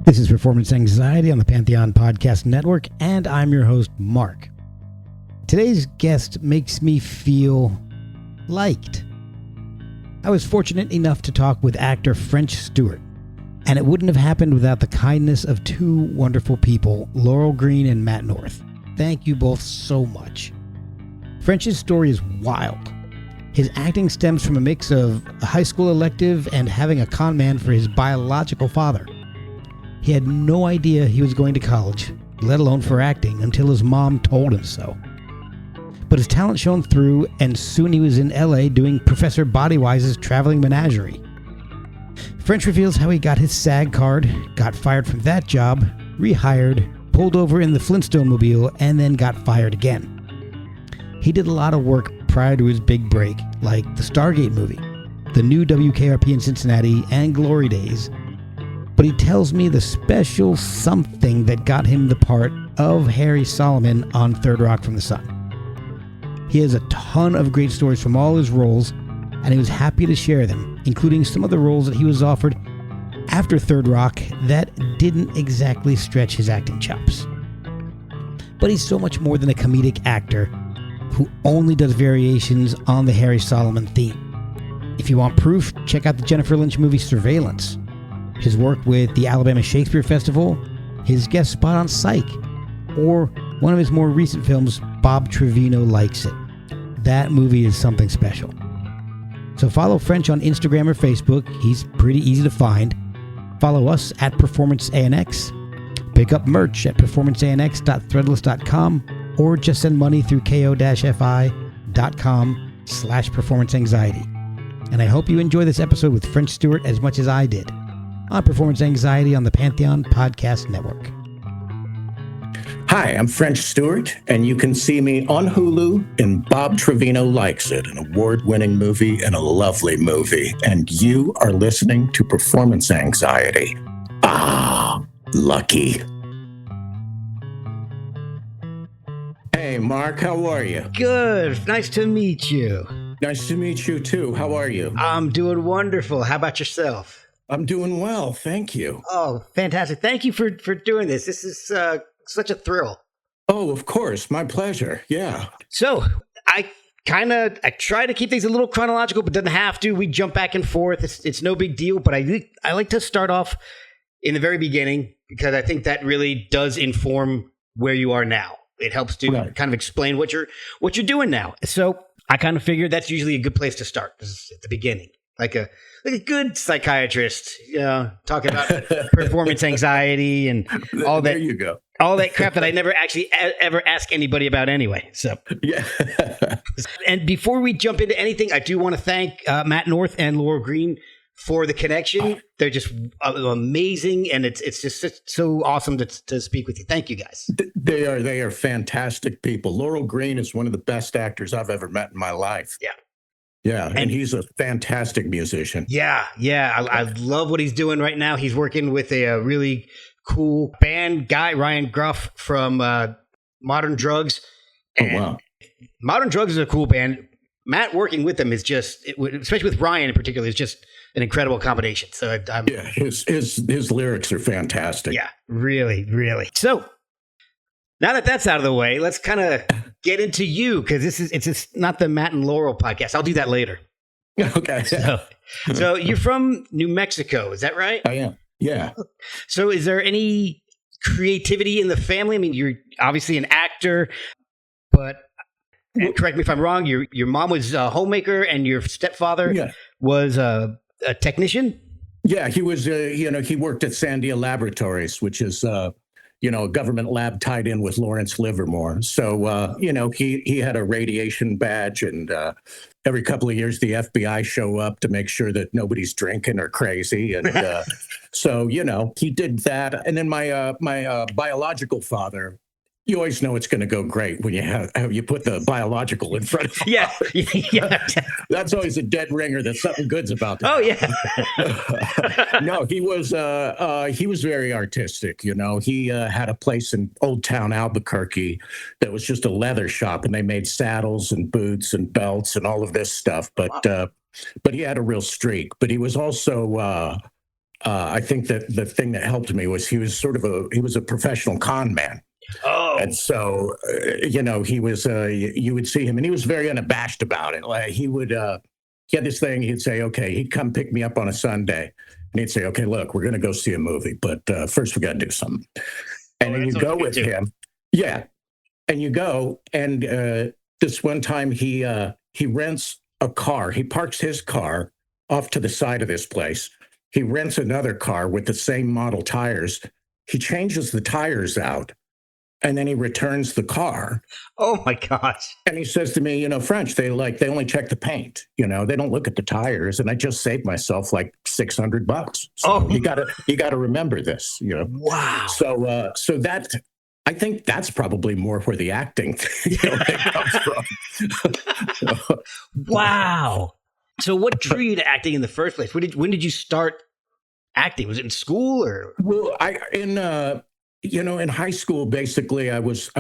This is Performance Anxiety on the Pantheon Podcast Network, and I'm your host, Mark. Today's guest makes me feel liked. I was fortunate enough to talk with actor French Stewart, and it wouldn't have happened without the kindness of two wonderful people, Laurel Green and Matt North. Thank you both so much. French's story is wild. His acting stems from a mix of a high school elective and having a con man for his biological father. He had no idea he was going to college, let alone for acting, until his mom told him so. But his talent shone through, and soon he was in LA doing Professor Bodywise's traveling Menagerie. French reveals how he got his SAG card, got fired from that job, rehired, pulled over in the Flintstone mobile, and then got fired again. He did a lot of work prior to his big break, like the Stargate movie, the new WKRP in Cincinnati, and Glory Days. But he tells me the special something that got him the part of Harry Solomon on Third Rock from the Sun. He has a ton of great stories from all his roles, and he was happy to share them, including some of the roles that he was offered after Third Rock that didn't exactly stretch his acting chops. But he's so much more than a comedic actor who only does variations on the Harry Solomon theme. If you want proof, check out the Jennifer Lynch movie Surveillance, his work with the Alabama Shakespeare Festival, his guest spot on Psych, or one of his more recent films, Bob Trevino Likes It. That movie is something special. So follow French on Instagram or Facebook. He's pretty easy to find. Follow us at PerformanceANX. Pick up merch at performanceanx.threadless.com, or just send money through ko-fi.com/performanceanxiety. And I hope you enjoy this episode with French Stewart as much as I did on Performance Anxiety on the Pantheon Podcast Network. Hi, I'm French Stewart, and you can see me on Hulu in Bob Trevino Likes It, an award-winning movie and a lovely movie. And you are listening to Performance Anxiety. Ah, lucky. Hey, Mark, how are you? Good. Nice to meet you. Nice to meet you, too. How are you? I'm doing wonderful. How about yourself? I'm doing well, thank you. Oh, fantastic. Thank you for doing this. This is such a thrill. Oh, of course. My pleasure. Yeah. So I try to keep things a little chronological, but doesn't have to. We jump back and forth. It's no big deal. But I like to start off in the very beginning, because I think that really does inform where you are now. It helps to kind of explain what you're doing now. So I kind of figured that's usually a good place to start, is at the beginning. Like a good psychiatrist, talking about performance anxiety and all that. There you go. All that crap that I never actually ever ask anybody about anyway. So yeah. And before we jump into anything, I do want to thank Matt North and Laurel Green for the connection. They're just amazing, and it's just so awesome to speak with you. Thank you, guys. They are fantastic people. Laurel Green is one of the best actors I've ever met in my life. Yeah. Yeah, and he's a fantastic musician. Yeah. I love what he's doing right now. He's working with a really cool band guy, Ryan Gruff from Modern Drugs. And wow. Modern Drugs is a cool band. Matt working with them is just, especially with Ryan in particular, is just an incredible combination. So his lyrics are fantastic. Yeah, really, really. So now that that's out of the way, let's kind of get into you, because it's not the Matt and Laurel podcast. I'll do that later. Okay. So you're from New Mexico, is that right? I am. Yeah. So is there any creativity in the family? I mean, you're obviously an actor, but correct me if I'm wrong, your mom was a homemaker and your stepfather was a technician? Yeah, he was, he worked at Sandia Laboratories, which is, a government lab tied in with Lawrence Livermore. So, he had a radiation badge, and every couple of years the FBI show up to make sure that nobody's drinking or crazy. And so, he did that. And then my biological father, you always know it's going to go great when you put the biological in front of yeah. That's always a dead ringer that something good's about to happen. No, he was very artistic. He had a place in Old Town Albuquerque that was just a leather shop, and they made saddles and boots and belts and all of this stuff. But he had a real streak. But he was also I think that the thing that helped me was he was he was a professional con man. Oh, And so, he was, you would see him and he was very unabashed about it. Like he had this thing, he'd say, okay, he'd come pick me up on a Sunday and he'd say, okay, look, we're going to go see a movie, but first we got to do something. And then you go with him. Yeah. And you go, and this one time he rents a car. He parks his car off to the side of this place. He rents another car with the same model tires. He changes the tires out, and then he returns the car. oh my gosh. And he says to me, French, they only check the paint. They don't look at the tires. And I just saved myself like $600. So you gotta remember this. Wow. So that. I think that's probably more where the acting comes from. Wow. So what drew you to acting in the first place? When did you start acting? Was it in school or? Well, in high school, basically, I was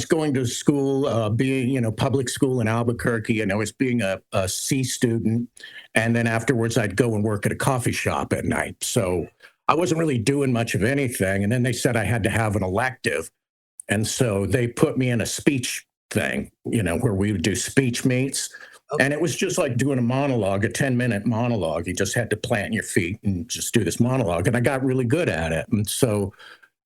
going to school, being, public school in Albuquerque, and I was being a C student. And then afterwards, I'd go and work at a coffee shop at night. So I wasn't really doing much of anything. And then they said I had to have an elective. And so they put me in a speech thing, where we would do speech meets. Okay. And it was just like doing a monologue, a 10-minute monologue. You just had to plant your feet and just do this monologue. And I got really good at it. And so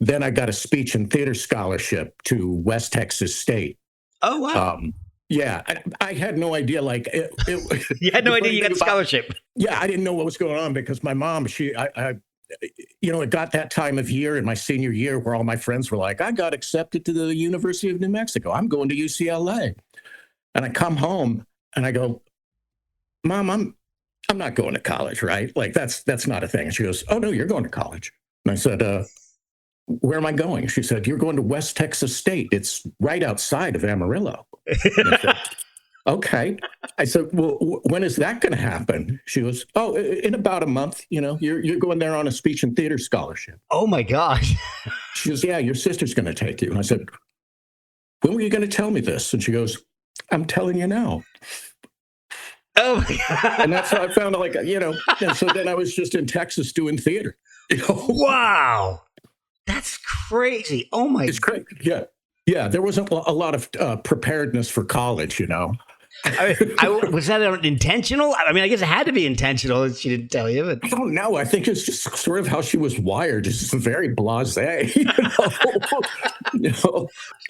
then I got a speech and theater scholarship to West Texas State. Oh, wow. Yeah, I had no idea. You had no idea you got a scholarship. Yeah, I didn't know what was going on because my mom, it got that time of year in my senior year where all my friends were like, I got accepted to the University of New Mexico. I'm going to UCLA. And I come home and I go, Mom, I'm not going to college, right? Like that's not a thing. And she goes, oh no, you're going to college. And I said, where am I going? She said, you're going to West Texas State. It's right outside of Amarillo. I said, okay. I said, well, when is that going to happen? She goes, oh, in about a month, you're going there on a speech and theater scholarship. Oh my gosh. She goes, yeah, your sister's going to take you. And I said, when were you going to tell me this? And she goes, I'm telling you now. Oh my God. And that's how I found out, and so then I was just in Texas doing theater. Wow. That's crazy. Oh my. It's crazy. Yeah. Yeah. There wasn't a lot of preparedness for college, Was that intentional? I mean, I guess it had to be intentional. She didn't tell you. But I don't know. I think it's just sort of how she was wired. It's just very blasé.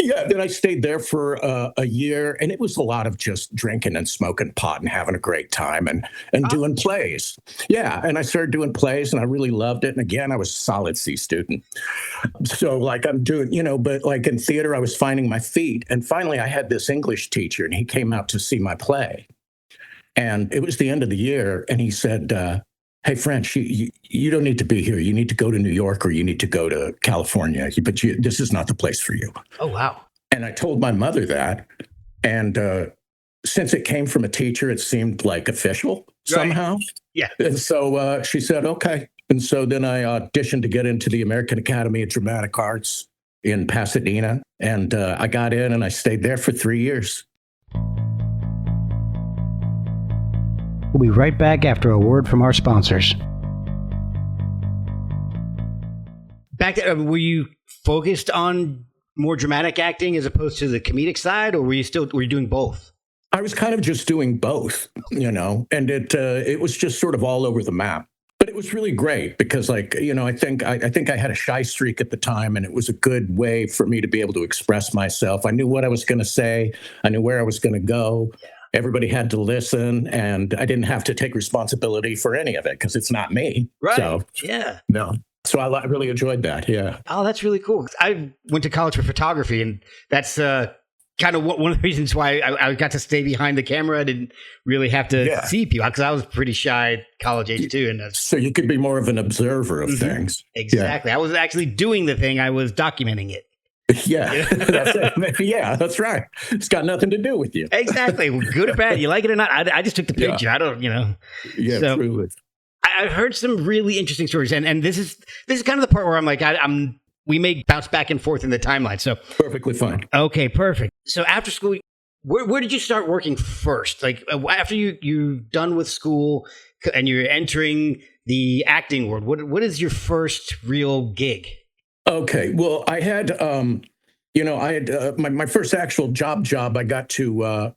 Yeah. Then I stayed there for a year, and it was a lot of just drinking and smoking pot and having a great time and doing plays. Yeah. And I started doing plays, and I really loved it. And again, I was a solid C student. So I'm doing, but in theater, I was finding my feet. And finally, I had this English teacher, and he came out to see my play. And it was the end of the year. And he said, hey, French, you don't need to be here. You need to go to New York or you need to go to California. But this is not the place for you. Oh, wow. And I told my mother that. And since it came from a teacher, it seemed like official somehow. Right. Yeah. And so she said, okay. And so then I auditioned to get into the American Academy of Dramatic Arts in Pasadena. And I got in and I stayed there for 3 years. We'll be right back after a word from our sponsors. Back to, were you focused on more dramatic acting as opposed to the comedic side, or were you doing both? I was kind of just doing both, and it was just sort of all over the map. But it was really great because, I think I had a shy streak at the time, and it was a good way for me to be able to express myself. I knew what I was going to say. I knew where I was going to go. Yeah. Everybody had to listen, and I didn't have to take responsibility for any of it because it's not me. Right. So, yeah. No. So I really enjoyed that. Yeah. Oh, that's really cool. I went to college for photography, and that's kind of one of the reasons why I got to stay behind the camera. I didn't really have to see people because I was pretty shy at college age too. And so you could be more of an observer of things. Exactly. Yeah. I was actually doing the thing. I was documenting it. Yeah, that's it. Yeah, that's right. It's got nothing to do with you. Exactly. Good or bad, you like it or not. I just took the picture. Yeah. I don't, Yeah, so, truly. I've heard some really interesting stories, and this is kind of the part where I'm like, we may bounce back and forth in the timeline. So perfectly fine. Okay, perfect. So after school, where did you start working first? Like after you're done with school and you're entering the acting world. What is your first real gig? Okay. Well, I had, my first actual job. I got to,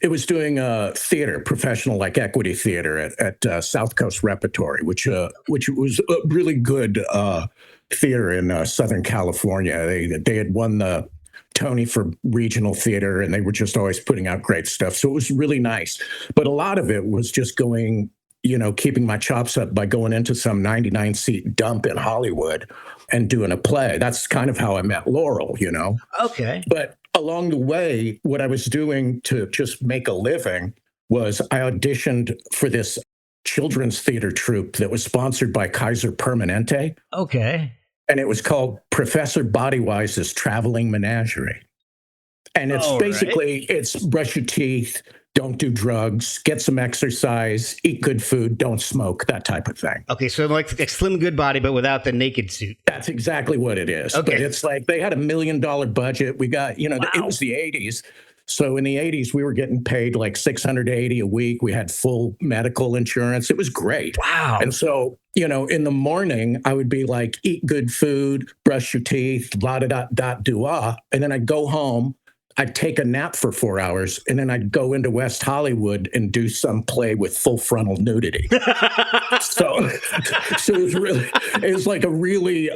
it was doing theater, professional, like equity theater at South Coast Repertory, which was a really good theater in Southern California. They had won the Tony for regional theater, and they were just always putting out great stuff. So it was really nice. But a lot of it was just going, keeping my chops up by going into some 99-seat dump in Hollywood and doing a play. That's kind of how I met Laurel, Okay. But along the way, what I was doing to just make a living was I auditioned for this children's theater troupe that was sponsored by Kaiser Permanente. Okay. And it was called Professor Bodywise's Traveling Menagerie. And it's basically, it's brush your teeth, don't do drugs, get some exercise, eat good food, don't smoke, that type of thing. Okay, so like a slim good body, but without the naked suit. That's exactly what it is. Okay. But it's like they had $1 million budget. We got, it was the 80s. So in the 80s, we were getting paid like $680 a week. We had full medical insurance. It was great. Wow. And so, in the morning, I would be like, eat good food, brush your teeth, la-da-da-da-do-ah. And then I'd go home. I'd take a nap for 4 hours, and then I'd go into West Hollywood and do some play with full frontal nudity. so it was like a really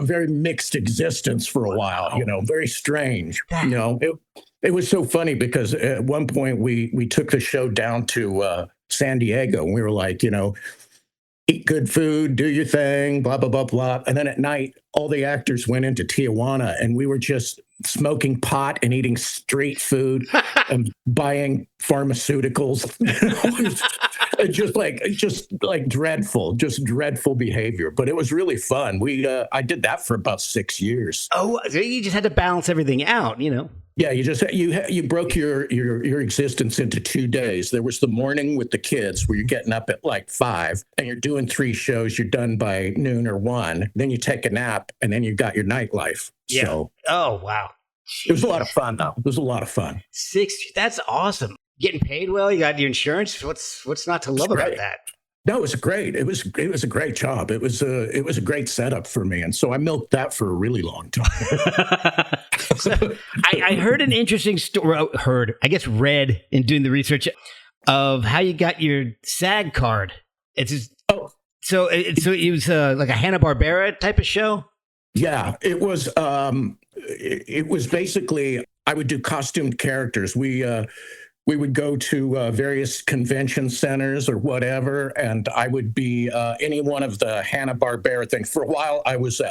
very mixed existence for a while, very strange. It was so funny because at one point we took the show down to San Diego, and we were like, eat good food, do your thing, blah, blah, blah, blah. And then at night, all the actors went into Tijuana, and we were just smoking pot and eating street food and buying pharmaceuticals. just like dreadful behavior. But it was really fun. I did that for about 6 years. Oh, so you just had to balance everything out, Yeah, you broke your existence into 2 days. There was the morning with the kids where you're getting up at like 5 and you're doing 3 shows. You're done by noon or 1. Then you take a nap, and then you got your nightlife. Yeah. So, oh, wow. It was a lot of fun, though. It was a lot of fun. 6. That's awesome. Getting paid well. You got your insurance. What's not to love about that? No, it was great. It was a great job. It was a great setup for me, and so I milked that for a really long time. So, I heard an interesting story. Read in doing the research of how you got your SAG card. It's just, so it was like a Hanna-Barbera type of show. Yeah, it was. It was basically, I would do costumed characters. We would go to various convention centers or whatever, and I would be any one of the Hanna-Barbera things. For a while, I was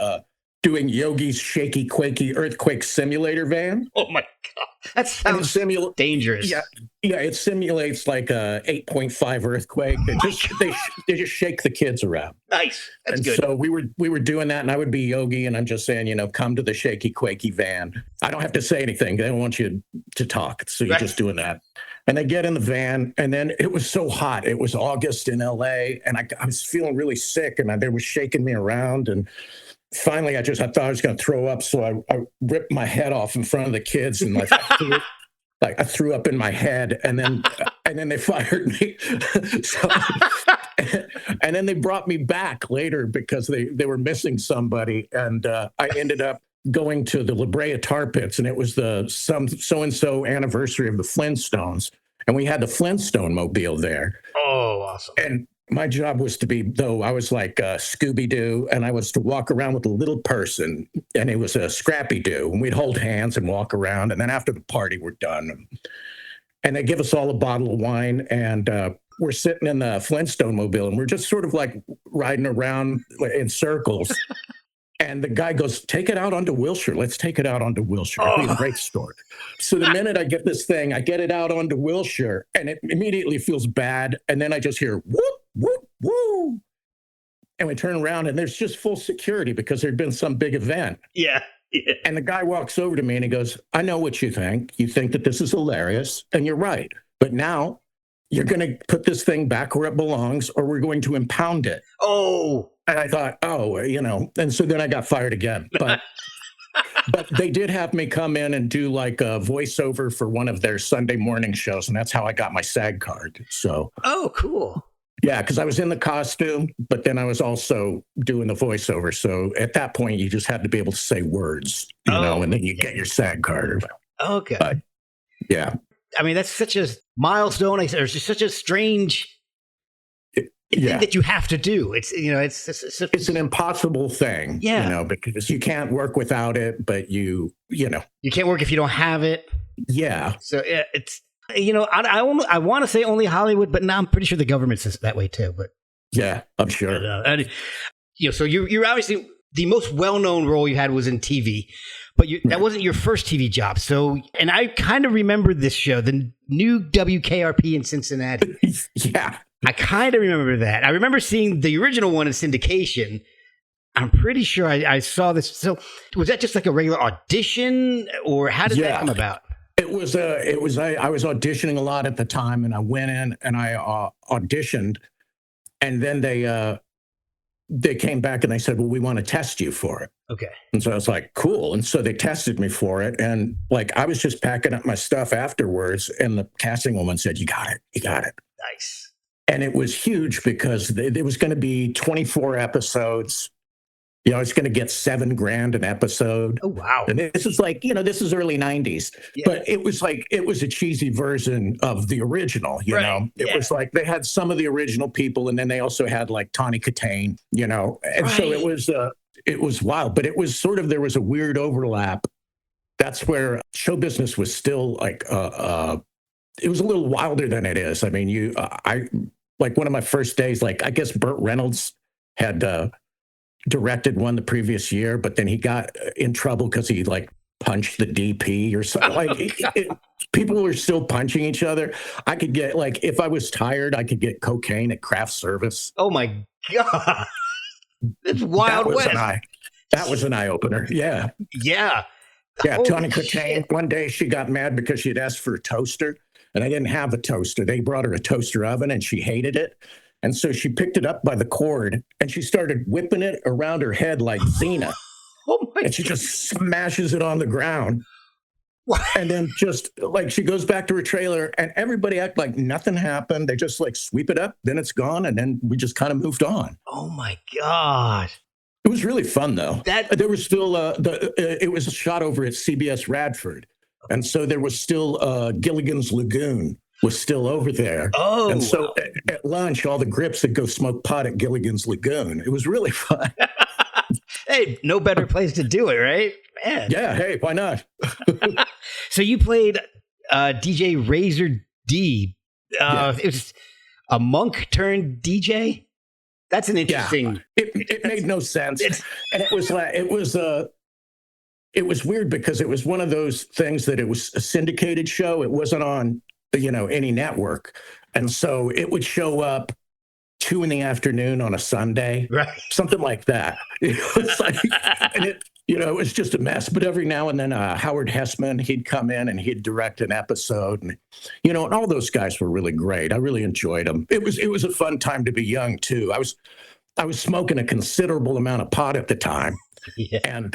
doing Yogi's Shaky Quakey Earthquake Simulator van. Oh my God. That sounds dangerous. Yeah, it simulates like a 8.5 earthquake. They just shake the kids around. Nice. That's good. So we were doing that, and I would be Yogi, and I'm just saying, come to the Shaky Quakey van. I don't have to say anything. They don't want you to talk. So you're just doing that. And they get in the van, and then it was so hot. It was August in LA, and I was feeling really sick, and they were shaking me around, and finally, I thought I was going to throw up, so I ripped my head off in front of the kids, and I threw up in my head, and then they fired me. And then they brought me back later because they were missing somebody, and I ended up going to the La Brea Tar Pits, and it was the so-and-so anniversary of the Flintstones, and we had the Flintstone mobile there. Oh, awesome! And my job was I was like Scooby-Doo, and I was to walk around with a little person, and it was a Scrappy-Doo, and we'd hold hands and walk around, and then after the party, we're done. And they give us all a bottle of wine, and we're sitting in the Flintstone mobile, and we're just sort of like riding around in circles. And the guy goes, take it out onto Wilshire. Let's take it out onto Wilshire. It'd be a great story. So the minute I get this thing, I get it out onto Wilshire, and it immediately feels bad. And then I just hear, whoop, whoop, whoop. And we turn around, and there's just full security because there'd been some big event. Yeah. And the guy walks over to me, and he goes, I know what you think. You think that this is hilarious, and you're right. But now you're going to put this thing back where it belongs, or we're going to impound it. Oh. And I thought, and so then I got fired again. But they did have me come in and do like a voiceover for one of their Sunday morning shows, and that's how I got my SAG card. So, oh, cool. Yeah, because I was in the costume, but then I was also doing the voiceover. So at that point, you just had to be able to say words, and then you get your SAG card. Okay. But, yeah. I mean, that's such a milestone. It's just such a strange thing that you have to do. It's it's an impossible thing. Yeah. Because you can't work without it, but you can't work if you don't have it. Yeah. So it's I want to say only Hollywood, but now I'm pretty sure the government says that way too. But yeah, I'm sure. So you're obviously the most well-known role you had was in TV. But that wasn't your first TV job. So, and I kind of remember this show, the new WKRP in Cincinnati. Yeah. I kind of remember that. I remember seeing the original one in syndication. I'm pretty sure I saw this. So was that just like a regular audition, or how did that come about? I was auditioning a lot at the time, and I went in and I auditioned, and then they came back and they said, well, we want to test you for it. Okay. And so I was like, cool. And so they tested me for it. And like, I was just packing up my stuff afterwards. And the casting woman said, you got it. You got it. Nice. And it was huge because there was going to be 24 episodes. It's going to get $7,000 an episode. Oh, wow. And this is like, this is early 90s. Yeah. But it was a cheesy version of the original, It was like they had some of the original people, and then they also had like Tawny Katane, And so it was wild. But it was sort of, there was a weird overlap. That's where show business was still like, it was a little wilder than it is. I mean, I like one of my first days, like I guess Burt Reynolds had directed one the previous year, but then he got in trouble because he like punched the DP or something. Like people were still punching each other. I could get like, if I was tired, I could get cocaine at craft service. Oh my God. That's Wild West. That was an eye opener. Yeah. Yeah. Yeah. Tawny Katane, one day she got mad because she had asked for a toaster and I didn't have a toaster. They brought her a toaster oven and she hated it. And so she picked it up by the cord and she started whipping it around her head like Xena. And she just smashes it on the ground. What? And then just like she goes back to her trailer and everybody act like nothing happened. They just like sweep it up, then it's gone. And then we just kind of moved on. Oh my God. It was really fun though. There was still, it was shot over at CBS Radford. And so there was still Gilligan's Lagoon was still over there. Oh. And so at lunch, all the grips would go smoke pot at Gilligan's Lagoon. It was really fun. Hey, no better place to do it, right? Man. Yeah, hey, why not? So you played DJ Razor D. It was a monk turned DJ? That's an interesting... Yeah. It made no sense. And it was weird because it was one of those things that it was a syndicated show. It wasn't on any network. And so it would show up 2 p.m. on a Sunday, right? Something like that. It was like, and it was just a mess. But every now and then, Howard Hessman, he'd come in and he'd direct an episode, and and all those guys were really great. I really enjoyed them. It was a fun time to be young too. I was smoking a considerable amount of pot at the time. Yeah. And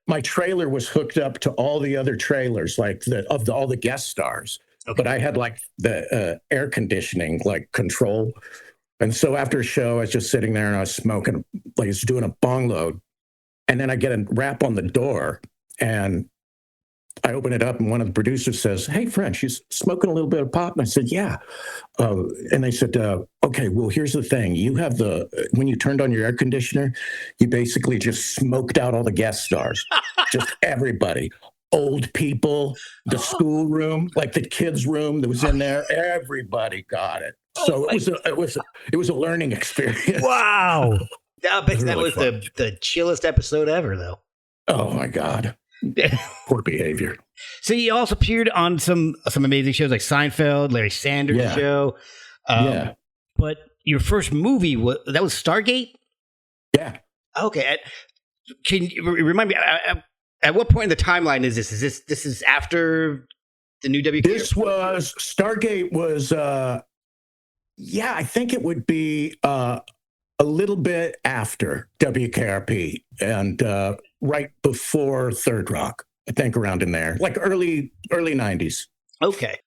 my trailer was hooked up to all the other trailers, like all the guest stars. Okay. But I had like the air conditioning like control. And so after a show, I was just sitting there and I was smoking, like I was doing a bong load. And then I get a rap on the door and I open it up and one of the producers says, "Hey, French, you smoking a little bit of pot?" And I said, "Yeah." And they said, "Okay, well, here's the thing. You have when you turned on your air conditioner, you basically just smoked out all the guest stars, just everybody. Old people, the school room, like the kids' room that was in there. Everybody got it. So it was a learning experience." Wow. I bet that really was the chillest episode ever, though. Oh my God. Poor behavior. So you also appeared on some amazing shows like Seinfeld, Larry Sanders Show. Yeah. But your first movie was Stargate? Yeah. Okay. Can you remind me? At what point in the timeline is this? This is after the new WKRP? This was Stargate was. I think it would be a little bit after WKRP and right before Third Rock. I think around in there, like early 90s. Okay.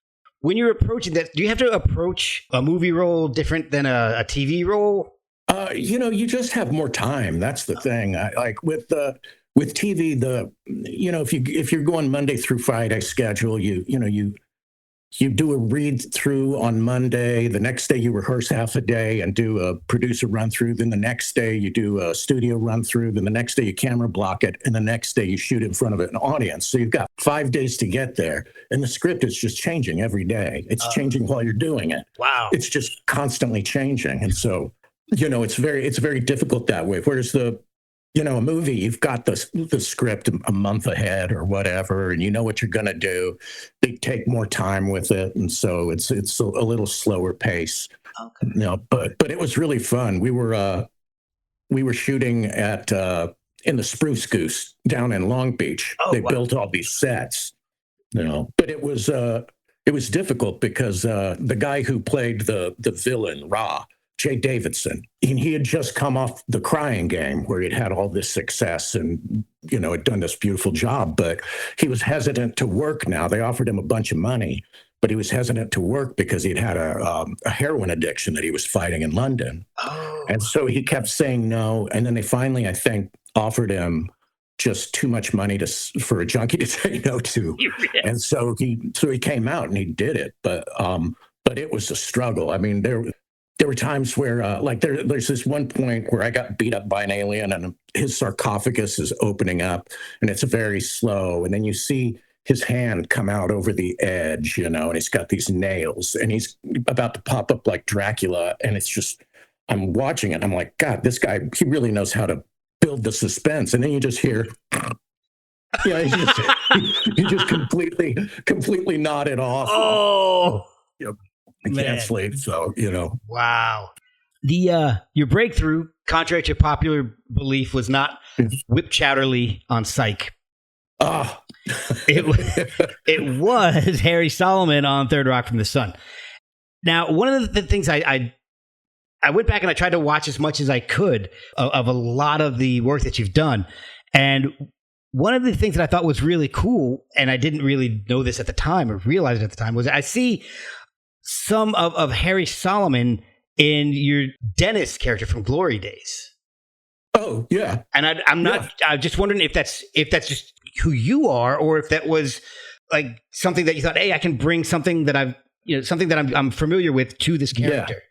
When you're approaching that, do you have to approach a movie role different than a TV role? You just have more time. That's the thing. Like with TV, if you're going Monday through Friday schedule, you do a read through on Monday. The next day you rehearse half a day and do a producer run through. Then the next day you do a studio run through. Then the next day you camera block it. And the next day you shoot in front of an audience. So you've got 5 days to get there. And the script is just changing every day. It's changing while you're doing it. Wow. It's just constantly changing. And so, it's very difficult that way. Whereas a movie, you've got the script a month ahead or whatever, and you know what you're going to do. They take more time with it, and so it's a little slower pace. Okay. But it was really fun. We were shooting at in the Spruce Goose down in Long Beach. They built all these sets, but it was difficult because the guy who played the villain Ra, Jay Davidson, he had just come off The Crying Game, where he'd had all this success and, had done this beautiful job, but he was hesitant to work now. They offered him a bunch of money, but he was hesitant to work because he'd had a heroin addiction that he was fighting in London. Oh. And so he kept saying no. And then they finally, I think, offered him just too much money for a junkie to say no to. And so he came out and he did it. But it was a struggle. I mean, there were times where, there's this one point where I got beat up by an alien and his sarcophagus is opening up and it's very slow. And then you see his hand come out over the edge, and he's got these nails and he's about to pop up like Dracula. And it's just, I'm watching it. I'm like, God, this guy, he really knows how to build the suspense. And then you just hear, he just completely nodded off. Oh, I can't sleep, so, Wow. Your breakthrough, contrary to popular belief, was not Whip Chowderly on Psych. It was Harry Solomon on Third Rock from the Sun. Now, one of the things I went back and I tried to watch as much as I could of a lot of the work that you've done. And one of the things that I thought was really cool, and I didn't really know this at the time or realize it at the time, was I see some of Harry Solomon in your dentist character from Glory Days. Oh, yeah. And I'm just wondering if that's just who you are, or if that was like something that you thought, hey, I can bring something that I'm familiar with to this character.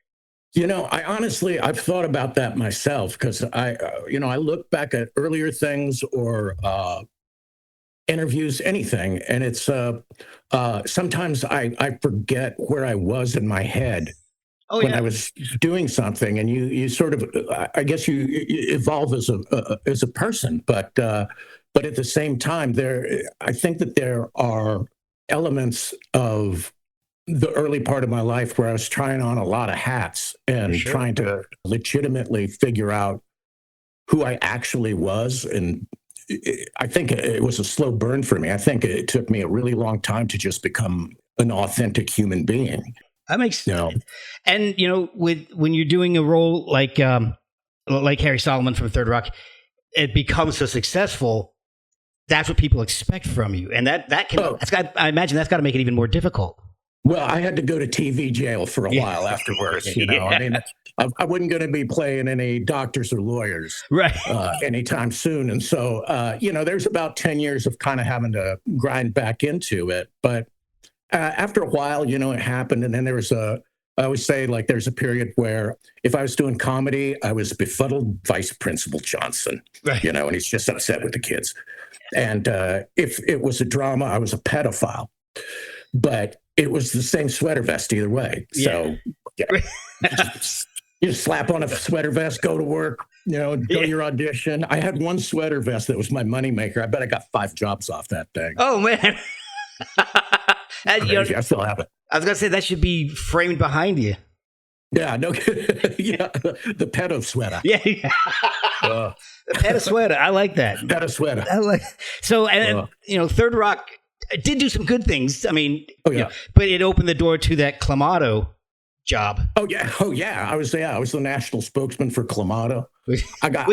Yeah. I've thought about that myself, because I look back at earlier things or interviews, anything, and it's sometimes I forget where I was in my head when I was doing something, and you sort of, I guess you evolve as a person, but at the same time, I think that there are elements of the early part of my life where I was trying on a lot of hats and trying to legitimately figure out who I actually was. And I think it was a slow burn for me. I think it took me a really long time to just become an authentic human being. That makes sense. And when you're doing a role like Harry Solomon from Third Rock, it becomes so successful. That's what people expect from you, and I imagine that's got to make it even more difficult. Well, I had to go to TV jail for a while afterwards. I mean, I wasn't going to be playing any doctors or lawyers anytime soon. And so, there's about 10 years of kind of having to grind back into it. But after a while, it happened. And then I always say, like, there's a period where if I was doing comedy, I was befuddled Vice Principal Johnson, and he's just upset with the kids. And if it was a drama, I was a pedophile. But it was the same sweater vest either way. So you slap on a sweater vest, go to work, go to your audition. I had one sweater vest that was my moneymaker. I bet I got 5 jobs off that thing. Oh, man. I still have it. I was going to say that should be framed behind you. Yeah, no, the pedo sweater. Yeah. The pedo sweater. I like that. Pedo sweater. So, Third Rock did do some good things. I mean, but it opened the door to that Clamato job. Oh yeah. I was the national spokesman for Clamato. Which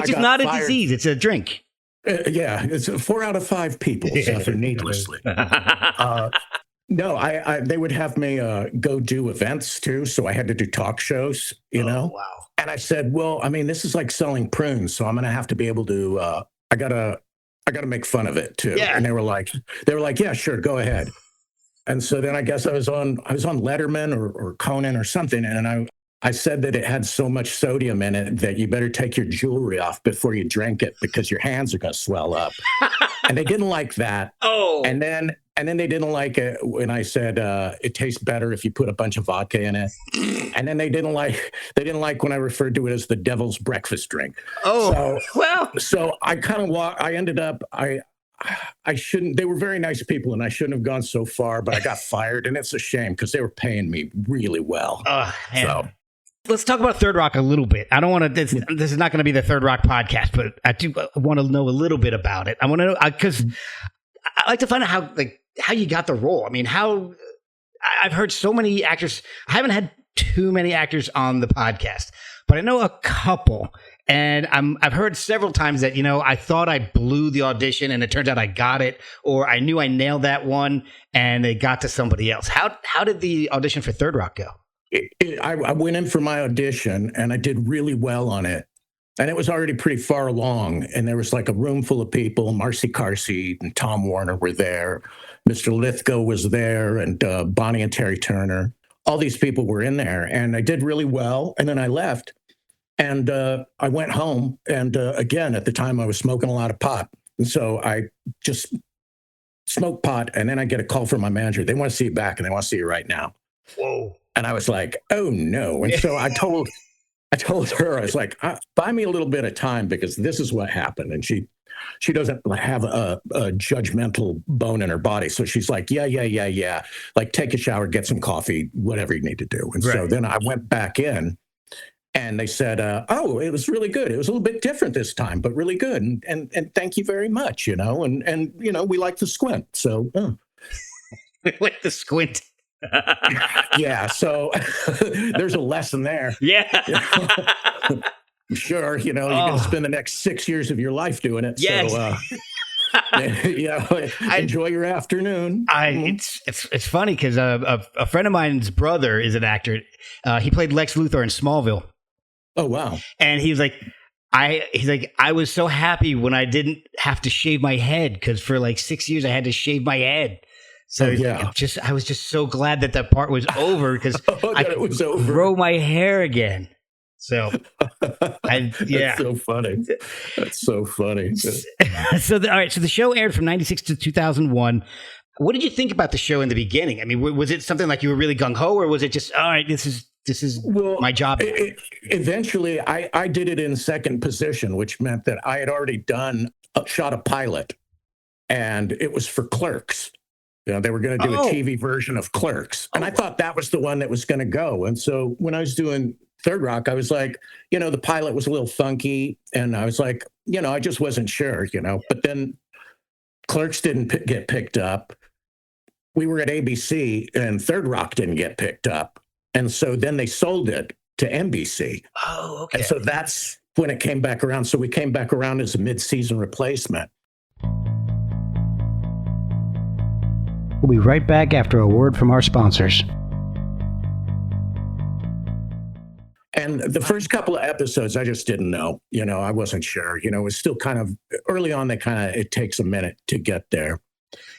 is not a disease; it's a drink. It's 4 out of 5 people suffer needlessly. No, they would have me go do events too. So I had to do talk shows, you know? Wow. And I said, well, I mean, this is like selling prunes. So I'm going to have to be able to, I gotta make fun of it too. Yeah. And they were like, yeah, sure, go ahead. And so then I guess I was on Letterman or Conan or something. And I said that it had so much sodium in it that you better take your jewelry off before you drink it because your hands are going to swell up. And they didn't like that. Oh. And then they didn't like it when I said it tastes better if you put a bunch of vodka in it. And then they didn't like when I referred to it as the devil's breakfast drink. Oh, so I kind of I ended up, I shouldn't, they were very nice people and I shouldn't have gone so far, but I got fired and it's a shame because they were paying me really well. Oh, man. So let's talk about Third Rock a little bit. I don't want to, this is not going to be the Third Rock podcast, but I do want to know a little bit about it. I want to know, because I like to find out how you got the role. I mean, I've heard so many actors. I haven't had too many actors on the podcast, but I know a couple. And I've heard several times that, I thought I blew the audition and it turns out I got it, or I knew I nailed that one and they got to somebody else. How did the audition for Third Rock go? I went in for my audition and I did really well on it. And it was already pretty far along. And there was like a room full of people. Marcy Carsey and Tom Warner were there. Mr. Lithgow was there, and Bonnie and Terry Turner. All these people were in there. And I did really well. And then I left. And I went home. And again, at the time, I was smoking a lot of pot. And so I just smoked pot. And then I get a call from my manager. They want to see you back and they want to see you right now. Whoa. And I was like, oh, no. And so I told her, I was like, buy me a little bit of time because this is what happened. And she doesn't have a judgmental bone in her body. So she's like, yeah. Like, take a shower, get some coffee, whatever you need to do. And so then I went back in and they said, oh, it was really good. It was a little bit different this time, but really good. And thank you very much, and we like the squint. So We like the squint. Yeah, so there's a lesson there. Yeah. Sure, you're going to spend the next 6 years of your life doing it. Yes. So, enjoy your afternoon. It's funny because a friend of mine's brother is an actor. He played Lex Luthor in Smallville. Oh, wow. And he's like, I was so happy when I didn't have to shave my head because for like 6 years I had to shave my head. So I was just so glad that part was over because I could grow my hair again. So, That's so funny. That's so funny. So the show aired from 96 to 2001. What did you think about the show in the beginning? I mean, was it something like you were really gung ho, or was it just, all right, this is my job? Eventually, I did it in second position, which meant that I had already shot a pilot, and it was for Clerks. They were going to do a TV version of Clerks. And I thought that was the one that was going to go. And so when I was doing Third Rock, I was like, the pilot was a little funky. And I was like, I just wasn't sure, But then Clerks didn't get picked up. We were at ABC and Third Rock didn't get picked up. And so then they sold it to NBC. Oh, okay. And so that's when it came back around. So we came back around as a mid-season replacement. We'll be right back after a word from our sponsors. And the first couple of episodes, I just didn't know. I wasn't sure. It was still kind of early on. It takes a minute to get there.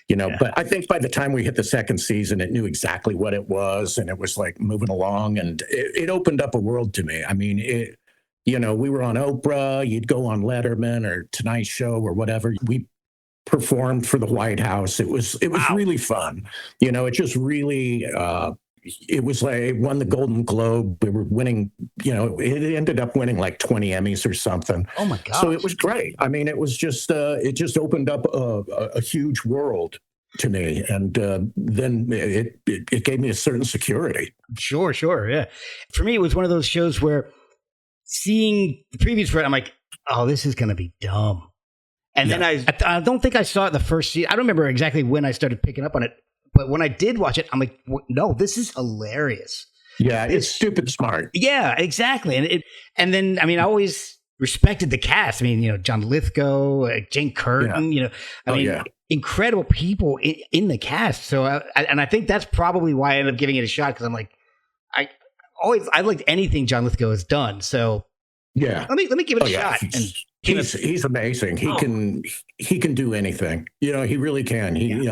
But I think by the time we hit the second season, it knew exactly what it was, and it was like moving along, and it opened up a world to me. I mean, we were on Oprah. You'd go on Letterman or Tonight Show or whatever. We performed for the White House. It was really fun. It just really, it was like it won the Golden Globe. We were winning, it ended up winning like 20 Emmys or something. Oh my God. So it was great. I mean, it was just, it just opened up a huge world to me. And then it gave me a certain security. Sure. Yeah. For me, it was one of those shows where seeing the previews for it, I'm like, oh, this is going to be dumb. And then I don't think I saw it the first season. I don't remember exactly when I started picking up on it. But when I did watch it, I'm like, no, this is hilarious. Yeah, it's stupid smart. Yeah, exactly. And then, I mean, I always respected the cast. I mean, John Lithgow, Jane Curtin, incredible people in the cast. So, I think that's probably why I ended up giving it a shot, because I'm like, I liked anything John Lithgow has done. So yeah, let me give it a shot. He's amazing. He can do anything. He really can. He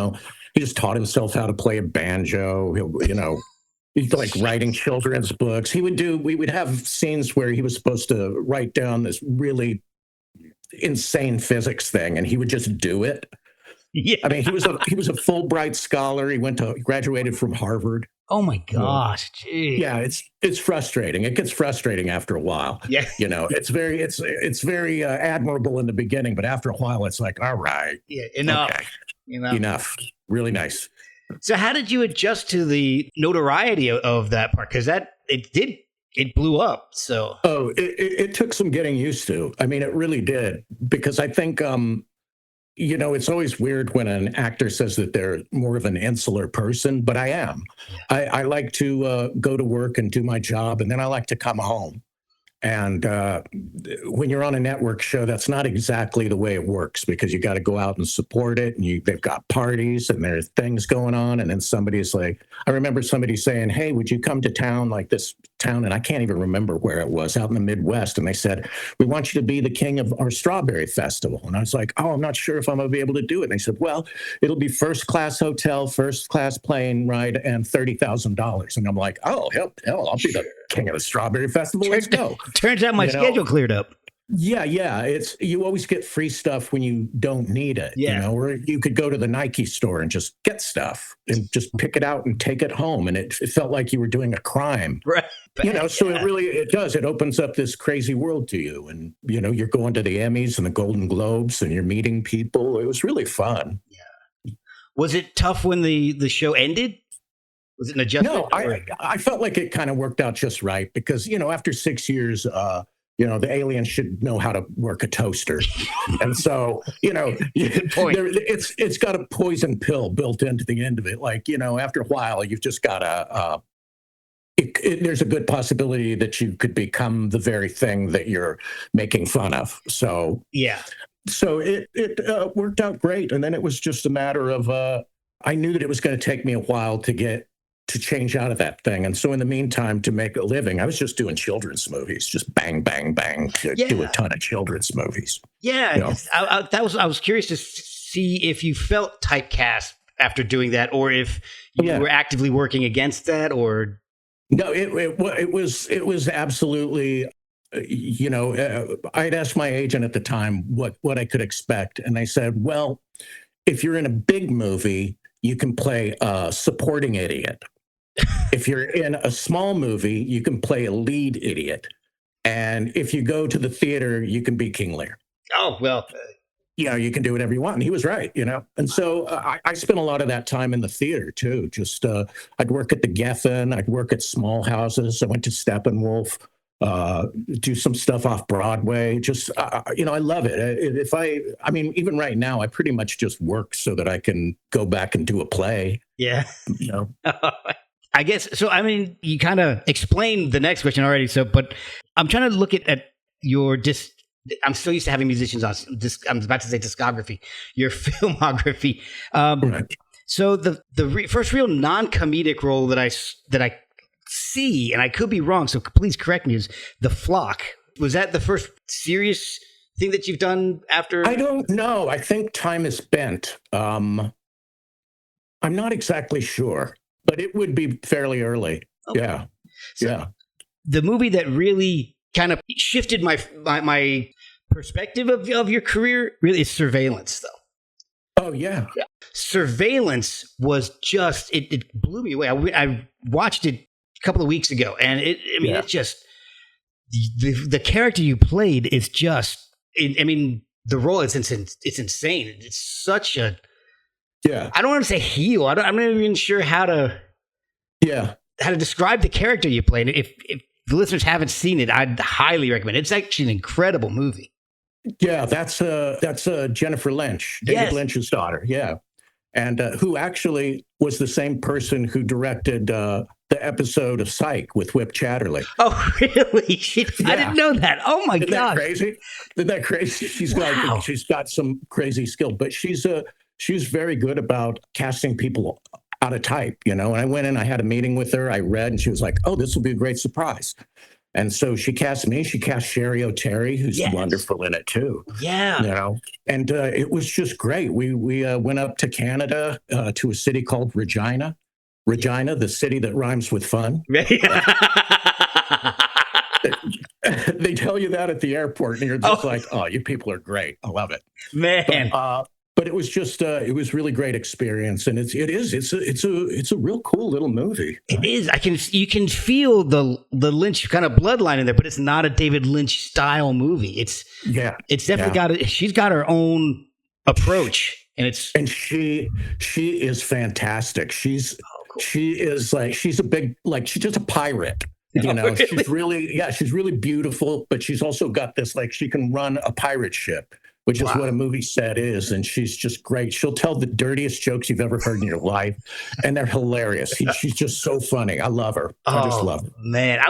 just taught himself how to play a banjo. He's like writing children's books. We would have scenes where he was supposed to write down this really insane physics thing, and he would just do it. Yeah. I mean, he was a Fulbright scholar. He graduated from Harvard. Oh my gosh. Geez. Yeah, it's frustrating. It gets frustrating after a while. Yeah. It's very admirable in the beginning, but after a while it's like, all right. Yeah, enough. Okay. Enough. Really nice. So how did you adjust to the notoriety of that part? Because it blew up. So it took some getting used to. I mean, it really did, because I think it's always weird when an actor says that they're more of an insular person, but I am. I like to go to work and do my job, and then I like to come home. And when you're on a network show, that's not exactly the way it works, because you got to go out and support it, and they've got parties and there's things going on. And then somebody's like, I remember somebody saying, hey, would you come to town, like this town? And I can't even remember where it was, out in the Midwest. And they said, we want you to be the king of our strawberry festival. And I was like, oh, I'm not sure if I'm going to be able to do it. And they said, well, it'll be first class hotel, first class plane ride, and $30,000. And I'm like, oh, hell, I'll be the king of the strawberry festival. Let's go. Turns out my schedule cleared up. Yeah. You always get free stuff when you don't need it. Or you could go to the Nike store and just get stuff and just pick it out and take it home. And it felt like you were doing a crime. Right. So it does. It opens up this crazy world to you. And, you're going to the Emmys and the Golden Globes and you're meeting people. It was really fun. Yeah. Was it tough when the show ended? Was it an adjustment? No, I felt like it kind of worked out just right, because, after 6 years, the aliens should know how to work a toaster. And so, it's got a poison pill built into the end of it. Like, after a while, you've just got to, there's a good possibility that you could become the very thing that you're making fun of. So, yeah. So it worked out great. And then it was just a matter of, I knew that it was going to take me a while to change out of that thing. And so in the meantime, to make a living, I was just doing children's movies, just bang, bang, bang, do a ton of children's movies. Yeah. I was curious to see if you felt typecast after doing that, or if you were actively working against that, or. No, it was absolutely, I'd asked my agent at the time what I could expect. And they said, well, if you're in a big movie, you can play a supporting idiot. If you're in a small movie, you can play a lead idiot. And if you go to the theater, you can be King Lear. Oh, well. You can do whatever you want. And he was right, And so I spent a lot of that time in the theater, too. Just I'd work at the Geffen. I'd work at small houses. I went to Steppenwolf, do some stuff off Broadway. Just, I love it. Even right now, I pretty much just work so that I can go back and do a play. Yeah. I guess so. You kind of explained the next question already. So, but I'm trying to look at your I'm so used to having musicians on. I'm about to say discography, your filmography. Right. So the first real non-comedic role that I see, and I could be wrong, so please correct me, is The Flock. Was that the first serious thing that you've done after? I don't know. I think Time is Spent. I'm not exactly sure, but it would be fairly early. Okay. Yeah. So yeah. The movie that really kind of shifted my perspective of your career really is Surveillance, though. Oh, yeah. Surveillance was just, it blew me away. I watched it a couple of weeks ago, and it's just, the character you played is just, the role is insane. It's such a, I don't want to say heel. I'm not even sure how to describe the character you played. If the listeners haven't seen it, I'd highly recommend it. It's actually an incredible movie. Yeah, that's Jennifer Lynch, David Lynch's daughter. Yeah, and who actually was the same person who directed the episode of Psych with Whip Chatterley. Oh, really? I didn't know that. Oh my God! Isn't that crazy? She's got some crazy skill, but she's she was very good about casting people out of type, you know. And I went in, I had a meeting with her, I read, and she was like, "Oh, this will be a great surprise." And so she cast me. She cast Sherry O'Terry, who's wonderful in it too. Yeah, you know, and it was just great. We went up to Canada to a city called Regina, the city that rhymes with fun. They tell you that at the airport, and you're just like, "Oh, you people are great. I love it, man." But it was just it was really great experience, and it's a real cool little movie. It is. You can feel the Lynch kind of bloodline in there, but it's not a David Lynch style movie. It's definitely got she's got her own approach, and she is fantastic. She's a big, like, she's just a pirate. You know, really? she's really beautiful, but she's also got this, like, she can run a pirate ship, which is what a movie set is. And she's just great. She'll tell the dirtiest jokes you've ever heard in your life, and they're hilarious. She's just so funny. I love her. I just love her. Man,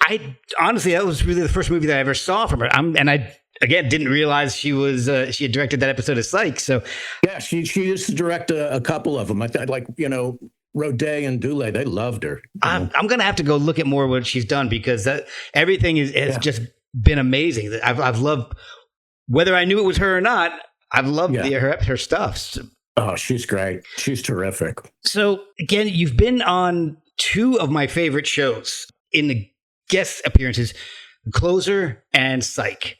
I honestly, that was really the first movie that I ever saw from her. And I, again, didn't realize she had directed that episode of Psych. So yeah, she used to direct a couple of them. I thought, like, you know, Rodet and Dule, they loved her. I'm going to have to go look at more of what she's done, because everything has just been amazing. I've loved, whether I knew it was her or not, I've loved her stuff. Oh, she's great. She's terrific. So again, you've been on two of my favorite shows in the guest appearances, Closer and Psych.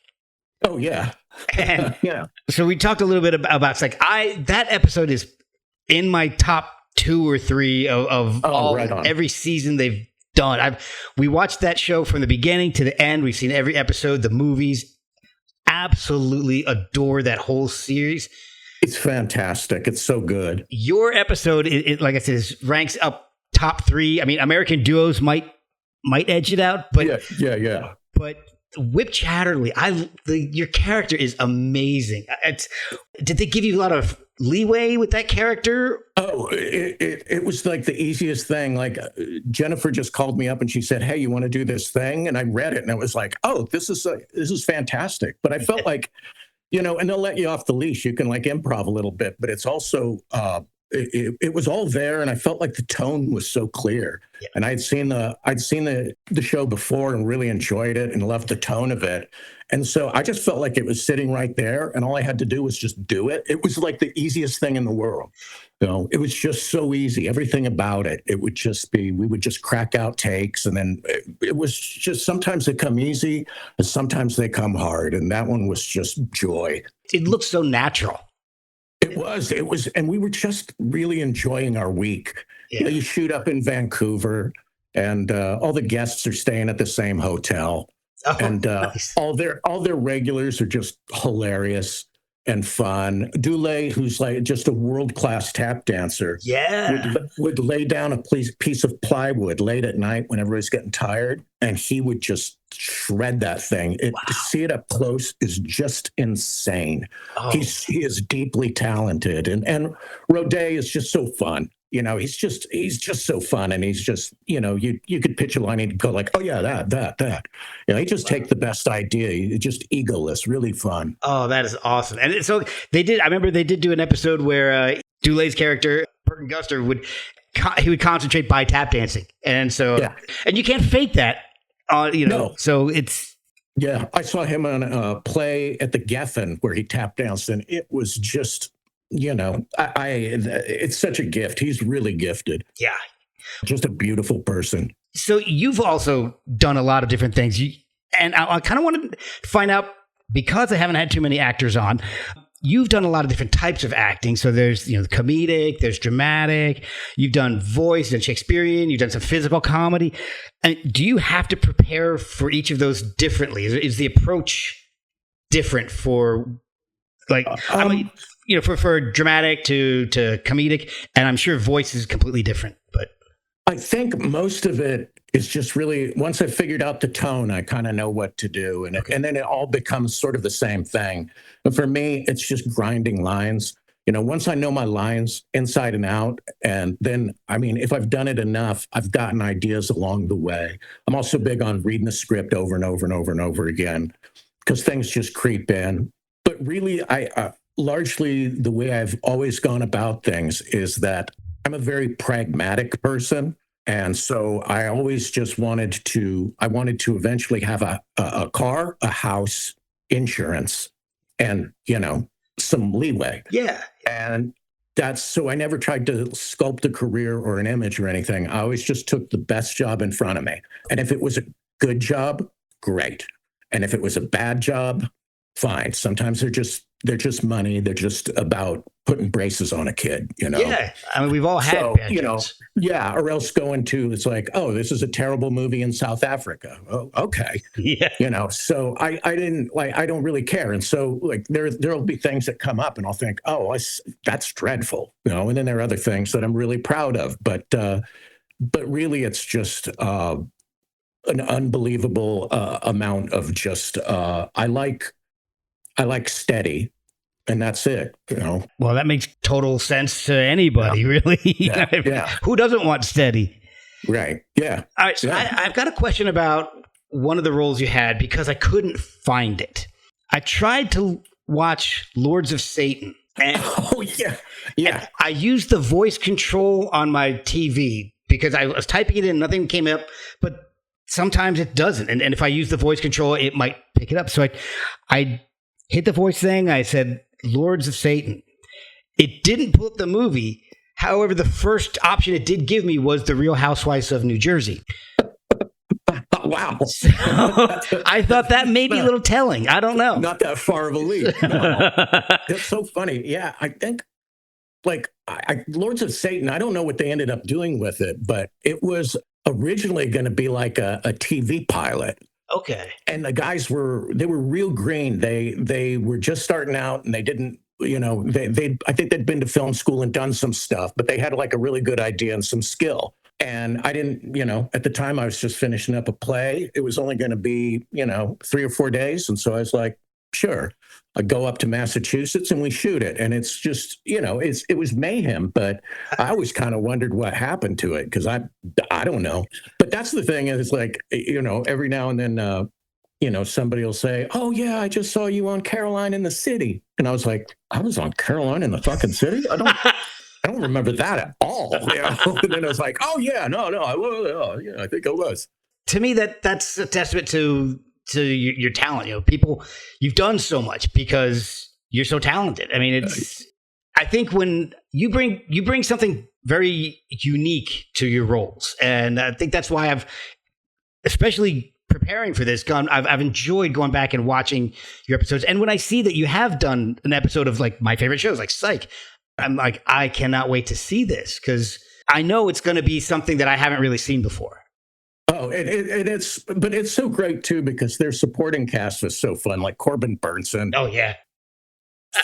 Oh, yeah. And so we talked a little bit about Psych. That episode is in my top 2 or 3 of every season they've done. We watched that show from the beginning to the end. We've seen every episode, the movies. Absolutely adore that whole series. It's fantastic. It's so good. Your episode, like I said, ranks up top 3. I mean, American Duos might edge it out, but yeah. But Whip Chatterley, your character is amazing. Did they give you a lot of leeway with that character? Oh, it was like the easiest thing. Like, Jennifer just called me up and she said, "Hey, you want to do this thing?" And I read it and I was like, "Oh, this is fantastic." But I felt like, you know, and they'll let you off the leash. You can, like, improv a little bit, but it's also it was all there, and I felt like the tone was so clear. Yeah. And I'd seen the show before and really enjoyed it and loved the tone of it. And so I just felt like it was sitting right there, and all I had to do was just do it. It was like the easiest thing in the world. You know, it was just so easy. Everything about it. It would just be, we would just crack out takes, and then it was just, sometimes they come easy and sometimes they come hard. And that one was just joy. It looked so natural. It was, and we were just really enjoying our week. Yeah. You know, you shoot up in Vancouver, and all the guests are staying at the same hotel, and nice. all their regulars are just hilarious and fun. Dule, who's like just a world-class tap dancer, would lay down a piece of plywood late at night when everybody's getting tired, and he would just shred that thing. To see it up close is just insane. Oh. He is deeply talented, and Rodet is just so fun. You know, he's just so fun, and he's just, you know, you could pitch a line and go like, "Oh yeah, that." You know, he just take the best idea. He's just egoless, really fun. Oh, that is awesome. And so I remember they did do an episode where Dule's character, Burton Guster, would concentrate by tap dancing, and so and you can't fake that. You know, no. So it's. Yeah, I saw him on a play at the Geffen where he tap danced, and it was just, you know, it's such a gift. He's really gifted. Yeah. Just a beautiful person. So you've also done a lot of different things. And I kind of wanted to find out, because I haven't had too many actors on, you've done a lot of different types of acting. So there's, you know, comedic, there's dramatic, you've done voice and Shakespearean, you've done some physical comedy. And do you have to prepare for each of those differently? Is the approach different for, like, you know, for dramatic to comedic? And I'm sure voice is completely different, but I think most of it is just really, once I figured out the tone, I kind of know what to do. And then it all becomes sort of the same thing. But for me, it's just grinding lines. You know, once I know my lines inside and out, and then, I mean, if I've done it enough, I've gotten ideas along the way. I'm also big on reading the script over and over and over and over again, because things just creep in. But really, largely the way I've always gone about things is that I'm a very pragmatic person. And so I always just I wanted to eventually have a car, a house, insurance, and, some leeway. Yeah. And so I never tried to sculpt a career or an image or anything. I always just took the best job in front of me. And if it was a good job, great. And if it was a bad job, fine. Sometimes they're just money. They're just about putting braces on a kid, Yeah. I mean, we've all had bad jobs. Yeah. Or else going to, it's like, oh, this is a terrible movie in South Africa. Oh, okay. Yeah. So I don't really care. And so like, there'll be things that come up and I'll think, oh, that's dreadful, and then there are other things that I'm really proud of. But really it's just, an unbelievable amount of just, I like steady. And that's it, Well, that makes total sense to anybody, really. Yeah. Who doesn't want steady? Right. Yeah. All right. So I've got a question about one of the roles you had because I couldn't find it. I tried to watch Lords of Satan. And, Yeah. I used the voice control on my TV because I was typing it in, nothing came up, but sometimes it doesn't. And if I use the voice control, it might pick it up. So I hit the voice thing. I said, Lords of Satan. It didn't pull up the movie. However, the first option it did give me was The Real Housewives of New Jersey. Wow. So I thought that may be a little telling. I don't know. Not that far of a leap. No. That's so funny. Yeah, I think Lords of Satan, I don't know what they ended up doing with it, but it was originally going to be like a TV pilot. Okay. And the guys were real green. They were just starting out and they didn't, I think they'd been to film school and done some stuff, but they had like a really good idea and some skill. And I didn't, at the time I was just finishing up a play. It was only going to be, 3 or 4 days. And so I was like, sure. I go up to Massachusetts and we shoot it. And it's just, it was mayhem, but I always kind of wondered what happened to it because I don't know. But that's the thing is like, every now and then, somebody will say, oh, yeah, I just saw you on Caroline in the City. And I was like, I was on Caroline in the fucking city? I don't remember that at all. And then I was like, oh, yeah, no, I was. Yeah, I think I was. To me, that's a testament to your talent. People, you've done so much because you're so talented. I mean, I think when you bring something very unique to your roles. And I think that's why especially preparing for this, I've enjoyed going back and watching your episodes. And when I see that you have done an episode of like my favorite shows, like Psych, I'm like, I cannot wait to see this because I know it's going to be something that I haven't really seen before. Oh, but it's so great too because their supporting cast was so fun. Like Corbin Burnson. Oh yeah,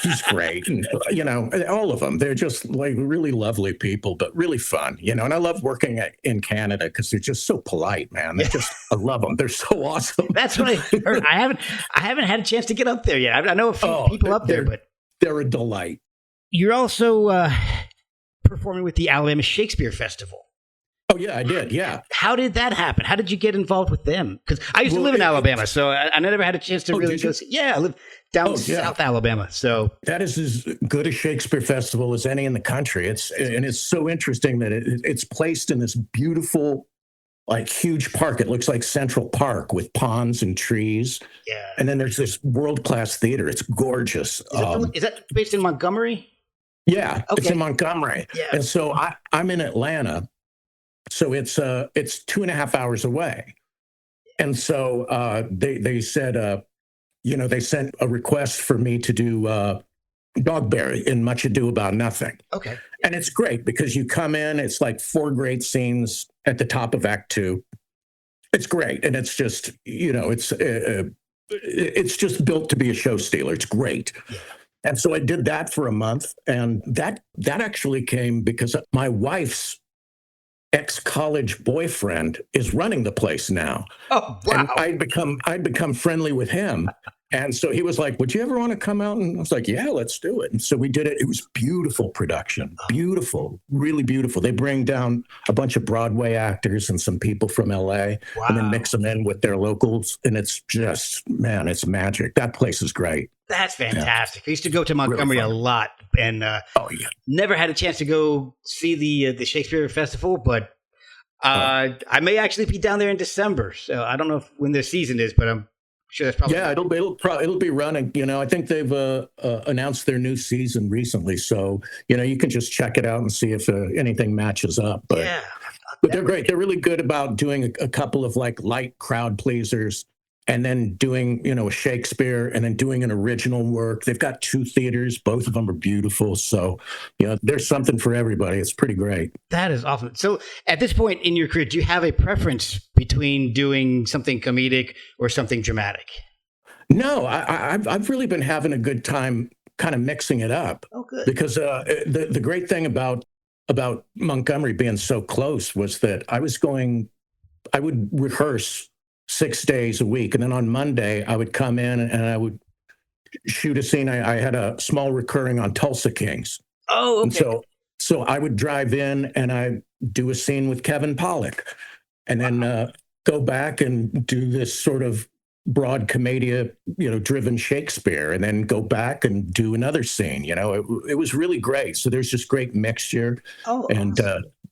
he's great. And, all of them. They're just like really lovely people, but really fun. And I love working in Canada because they're just so polite, man. I love them. They're so awesome. That's what I heard. I haven't had a chance to get up there yet. I know a few people up there, but they're a delight. You're also performing with the Alabama Shakespeare Festival. Oh, yeah, I did. Yeah. How did that happen? How did you get involved with them? Because I used to live in Alabama, so I never had a chance to really go see. Yeah, I live down South Alabama. So that is as good a Shakespeare festival as any in the country. It's so interesting that it's placed in this beautiful, like huge park. It looks like Central Park with ponds and trees. Yeah. And then there's this world-class theater. It's gorgeous. Is that based in Montgomery? Yeah, okay. It's in Montgomery. Yeah. And so I'm in Atlanta. So it's 2.5 hours away. And so they said, they sent a request for me to do Dogberry in Much Ado About Nothing. Okay. And it's great because you come in, it's like 4 great scenes at the top of Act 2. It's great. And it's just, it's just built to be a show stealer. It's great. Yeah. And so I did that for a month. And that actually came because my wife's ex-college boyfriend is running the place now. Oh, wow. And I'd become friendly with him. And so he was like, would you ever want to come out? And I was like, yeah, let's do it. And so we did it. It was beautiful production, beautiful, really beautiful. They bring down a bunch of Broadway actors and some people from LA and then mix them in with their locals. And it's just, man, it's magic. That place is great. That's fantastic. I used to go to Montgomery a lot and never had a chance to go see the Shakespeare Festival, but I may actually be down there in December. So I don't know when their season is, but I'm sure that's probably it'll be running. I think they've announced their new season recently, so you can just check it out and see if anything matches up. But they're great. They're really good about doing a couple of like light crowd pleasers, and then doing a Shakespeare, and then doing an original work. They've got 2 theaters. Both of them are beautiful. So there's something for everybody. It's pretty great. That is awesome. So at this point in your career, do you have a preference between doing something comedic or something dramatic? No, I've really been having a good time kind of mixing it up. Oh, good. Because the great thing about Montgomery being so close was that I would rehearse 6 days a week. And then on Monday, I would come in and I would shoot a scene. I had a small recurring on Tulsa Kings. Oh, okay. And so I would drive in and I do a scene with Kevin Pollak, and then go back and do this sort of broad commedia, driven Shakespeare, and then go back and do another scene. It was really great. So there's this great mixture. Oh, and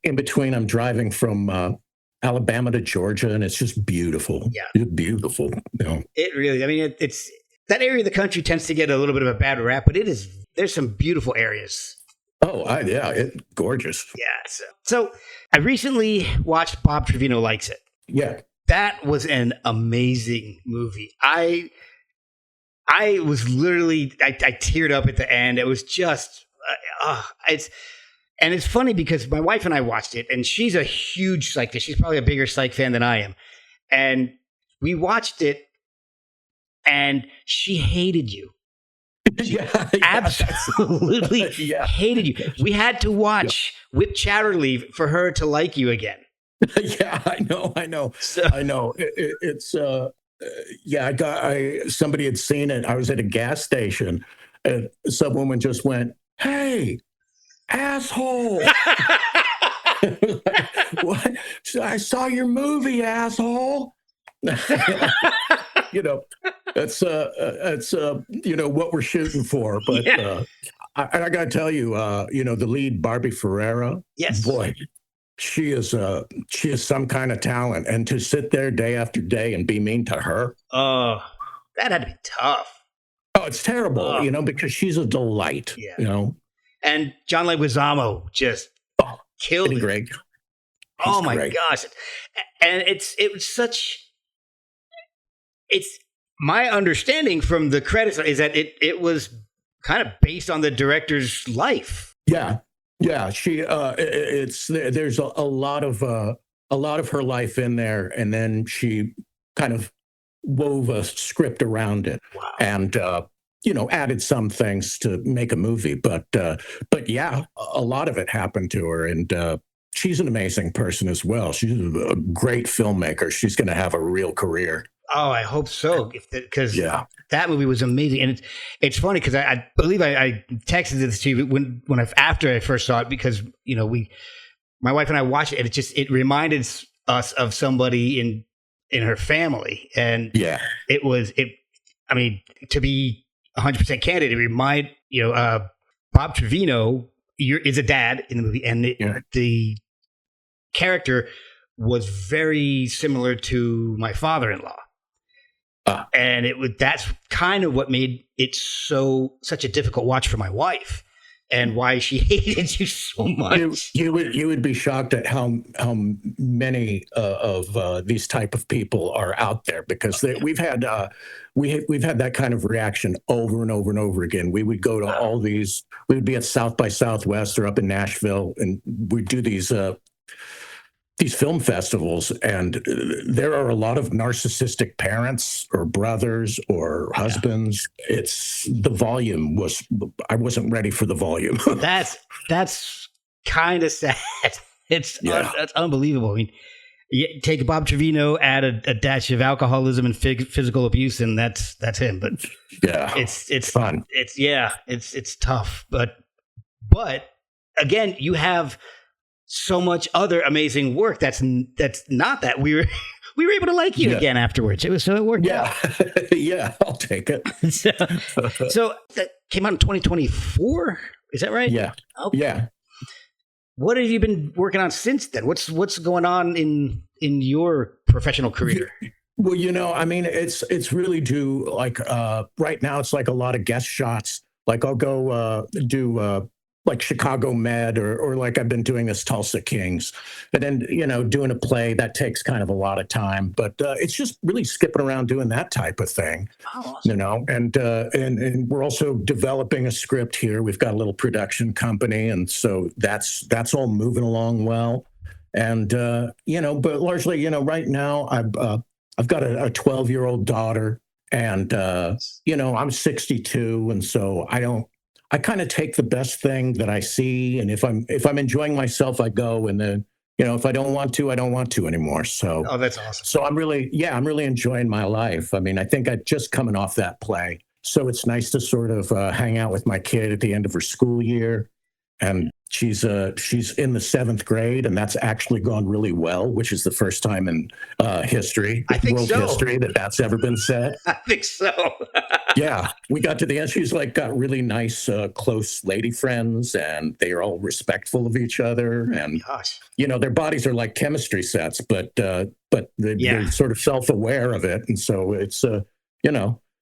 in between, I'm driving from Alabama to Georgia, and it's just beautiful. Yeah, it's beautiful. It really. I mean, it's that area of the country tends to get a little bit of a bad rap, but there's some beautiful areas. Oh, it's gorgeous. Yeah. So I recently watched Bob Trevino Likes It. Yeah. That was an amazing movie. I was literally, I teared up at the end. It was just, it's funny because my wife and I watched it, and she's a huge Psych fan. She's probably a bigger Psych fan than I am. And we watched it, and she hated you. Absolutely hated you. We had to watch Whip Chatterleaf for her to like you again. Yeah, I know. I know. It's somebody had seen it. I was at a gas station, and some woman just went, "Hey, asshole!" What? I saw your movie, asshole. That's what we're shooting for. But I got to tell you, the lead, Barbie Ferreira. Yes, boy. She is some kind of talent, and to sit there day after day and be mean to her. Oh, that had to be tough. Oh, it's terrible, because she's a delight. Yeah. And John Leguizamo just killed it. Greg. Oh my gosh! And it's my understanding from the credits is that it was kind of based on the director's life. Yeah. Yeah, there's a lot of her life in there, and then she kind of wove a script around it. Wow. And added some things to make a movie, but yeah, a lot of it happened to her, and she's an amazing person as well. She's a great filmmaker. She's going to have a real career. Oh, I hope so. Because that movie was amazing, and it's funny because I believe I texted this to you after I first saw it, because my wife and I watched it, and it reminded us of somebody in her family, and it was. I mean, to be 100% candid, it reminded Bob Trevino is a dad in the movie, and the character was very similar to my father-in-law. And that's kind of what made it such a difficult watch for my wife, and why she hated you so much. You would be shocked at how many of these type of people are out there, because we've had that kind of reaction over and over and over again. We would go to all these. We would be at South by Southwest or up in Nashville, and we'd do these film festivals, and there are a lot of narcissistic parents or brothers or husbands. It's the volume I wasn't ready for the volume. That's kind of sad. That's unbelievable. I mean, take Bob Trevino, add a dash of alcoholism and physical abuse, and that's him. But yeah, it's fun. It's tough, but again, you have so much other amazing work. That's not that we were able to like you again afterwards. It worked out. Yeah, I'll take it. So that came out in 2024. Is that right? Yeah. Okay. Yeah. What have you been working on since then? What's going on in your professional career? Well, I mean, it's really due, like, right now it's like a lot of guest shots. Like I'll go do like Chicago Med or like I've been doing this Tulsa Kings, and then doing a play that takes kind of a lot of time. But it's just really skipping around doing that type of thing. Oh, awesome. And we're also developing a script here. We've got a little production company, and so that's all moving along well. And but largely, right now I've got a 12-year-old daughter, and I'm 62, and so I kind of take the best thing that I see, and if I'm enjoying myself, I go, and then if I don't want to, I don't want to anymore. So that's awesome. So I'm really enjoying my life. I mean, I think I'm just coming off that play, so it's nice to sort of hang out with my kid at the end of her school year, and she's in the 7th grade, and that's actually gone really well, which is the first time in history, world history, that's ever been said. I think so. Yeah, we got to the end. She's got really nice, close lady friends, and they are all respectful of each other. And their bodies are like chemistry sets, but they're sort of self-aware of it, and so it's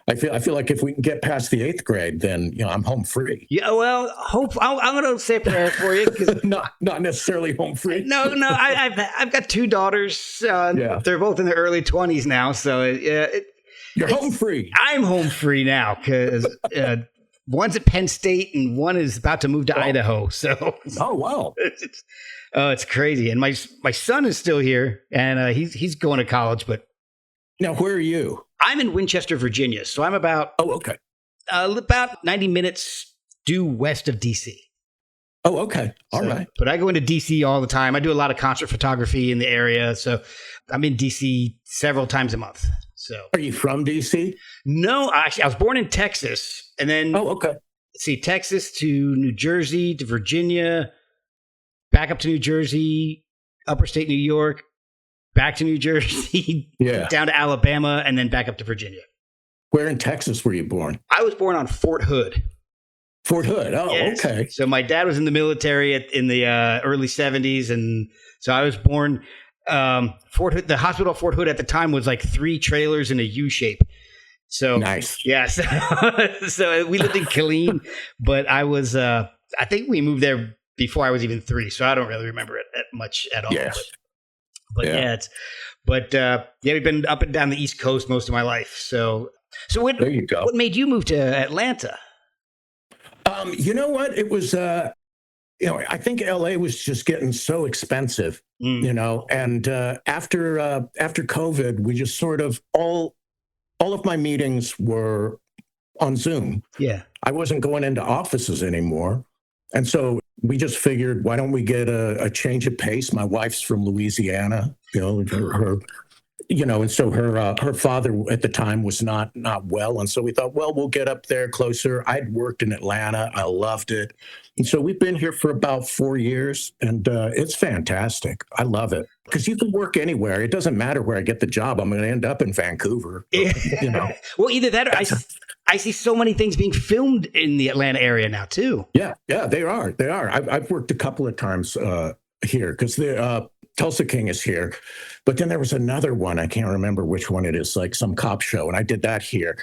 I feel like if we can get past the 8th grade, then I'm home free. Yeah, well, I'm going to say a prayer for you. not necessarily home free. No, I've got 2 daughters. They're both in their early 20s now, so you're home free. I'm home free now because one's at Penn State and one is about to move to Idaho. So wow, it's crazy. And my son is still here, and he's going to college. But now, where are you? I'm in Winchester, Virginia. So I'm about about 90 minutes due west of DC. Oh, okay. All right. But I go into DC all the time. I do a lot of concert photography in the area. So I'm in DC several times a month. So are you from DC? No, actually, I was born in Texas. And then, Texas to New Jersey to Virginia, back up to New Jersey, upper state New York, back to New Jersey, down to Alabama, and then back up to Virginia. Where in Texas were you born? I was born on Fort Hood. Fort Hood. Oh, yes. Okay. So my dad was in the military in the early 70s. And so I was born, Fort Hood, the hospital at Fort Hood at the time was like 3 trailers in a U shape. So nice. Yeah. So we lived in Killeen, but I was, I think we moved there before I was even 3. So I don't really remember it much at all. Yes. But we've been up and down the East Coast most of my life. So what, there you go. What made you move to Atlanta? You know what? It was, I think LA was just getting so expensive, and after COVID, we just sort of all of my meetings were on Zoom. Yeah. I wasn't going into offices anymore. And so we just figured, why don't we get a change of pace? My wife's from Louisiana, and so her father at the time was not well. And so we thought, well, we'll get up there closer. I'd worked in Atlanta. I loved it. And so we've been here for about 4 years, and it's fantastic. I love it because you can work anywhere. It doesn't matter where I get the job. I'm going to end up in Vancouver. Well, either that or I see so many things being filmed in the Atlanta area now, too. Yeah, they are. I've worked a couple of times here because the Tulsa King is here. But then there was another one. I can't remember which one it is, like some cop show. And I did that here.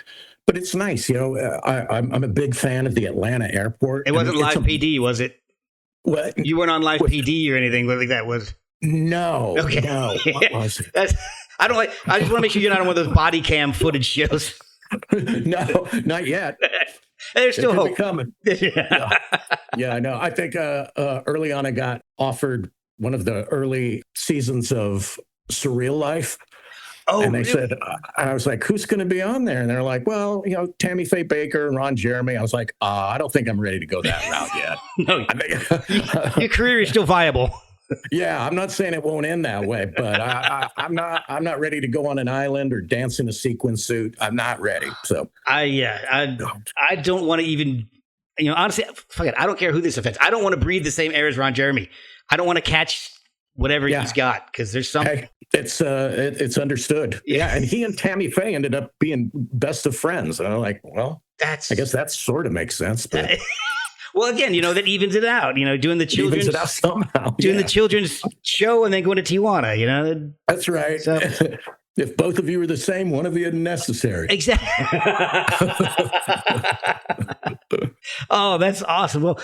But it's nice. I'm a big fan of the Atlanta airport. It wasn't live PD, was it? What? You weren't on live PD or anything like that, was? No. Okay. No. What was it? I just want to make sure you're not on one of those body cam footage shows. No, not yet. There's still hope. Coming. Yeah, I know. I think early on I got offered one of the early seasons of Surreal Life. Oh, and they really? said, I was like, who's going to be on there? And they're like, well, Tammy Faye Baker and Ron Jeremy. I was like, I don't think I'm ready to go that route yet. No, your career is still viable. Yeah, I'm not saying it won't end that way, but I'm not ready to go on an island or dance in a sequin suit. I'm not ready. So I don't want to even, honestly, fuck it. I don't care who this offends. I don't want to breathe the same air as Ron Jeremy. I don't want to catch whatever he's got because there's something. Hey, it's understood. Yeah, and he and Tammy Faye ended up being best of friends. And I'm like, well, I guess that sort of makes sense. But well, again, that evens it out. Doing the children's evens it out somehow. Doing the children's show and then going to Tijuana. That's right. So, if both of you are the same, one of you is necessary. Exactly. Oh, that's awesome. Well,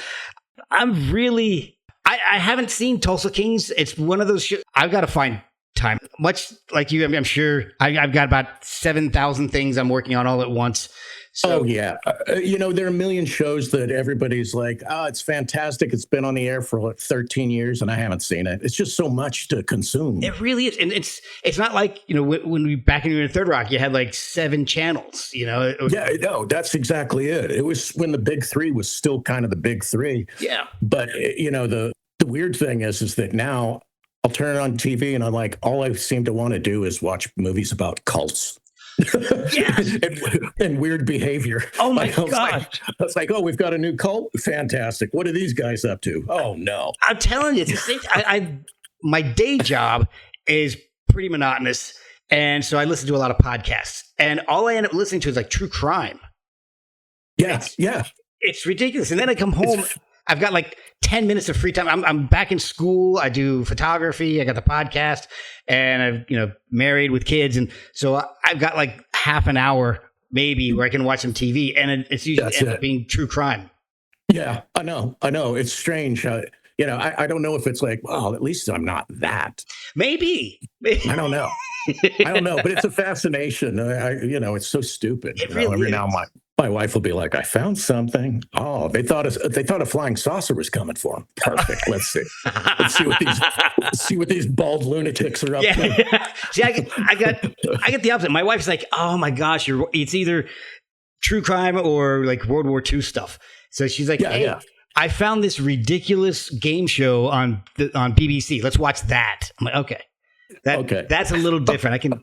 I'm really. I haven't seen Tulsa Kings. It's one of those shows. I've got to find time. Much like you, I'm sure I've got about 7,000 things I'm working on all at once. So, there are a million shows that everybody's like, oh, it's fantastic. It's been on the air for 13 years and I haven't seen it. It's just so much to consume. It really is. And it's not like, when we back in Third Rock, you had like 7 channels, Yeah, no, that's exactly it. It was when the big 3 was still kind of the big 3. Yeah. But, the weird thing is that now I'll turn it on TV and I'm like, all I seem to want to do is watch movies about cults. and weird behavior. Oh my God. It's like, oh, we've got a new cult. Fantastic. What are these guys up to? Oh no. I'm telling you, it's the same. My day job is pretty monotonous. And so I listen to a lot of podcasts. And all I end up listening to is like true crime. Yeah. It's ridiculous. And then I come home. I've got like 10 minutes of free time. I'm back in school. I do photography. I got the podcast and I'm, married with kids. And so I've got like half an hour maybe where I can watch some TV and it's usually ends up being true crime. Yeah, I know. It's strange. I don't know if it's like, well, at least I'm not that. Maybe. I don't know. But it's a fascination. It's so stupid. It really every is. now my wife will be like, I found something. Oh, they thought a flying saucer was coming for them. Perfect. Let's see. Let's see what these bald lunatics are up to. See, I get the opposite. My wife's like, oh my gosh, it's either true crime or like World War II stuff. So she's like, hey, I found this ridiculous game show on BBC. Let's watch that. I'm like, okay. That's a little different. I can.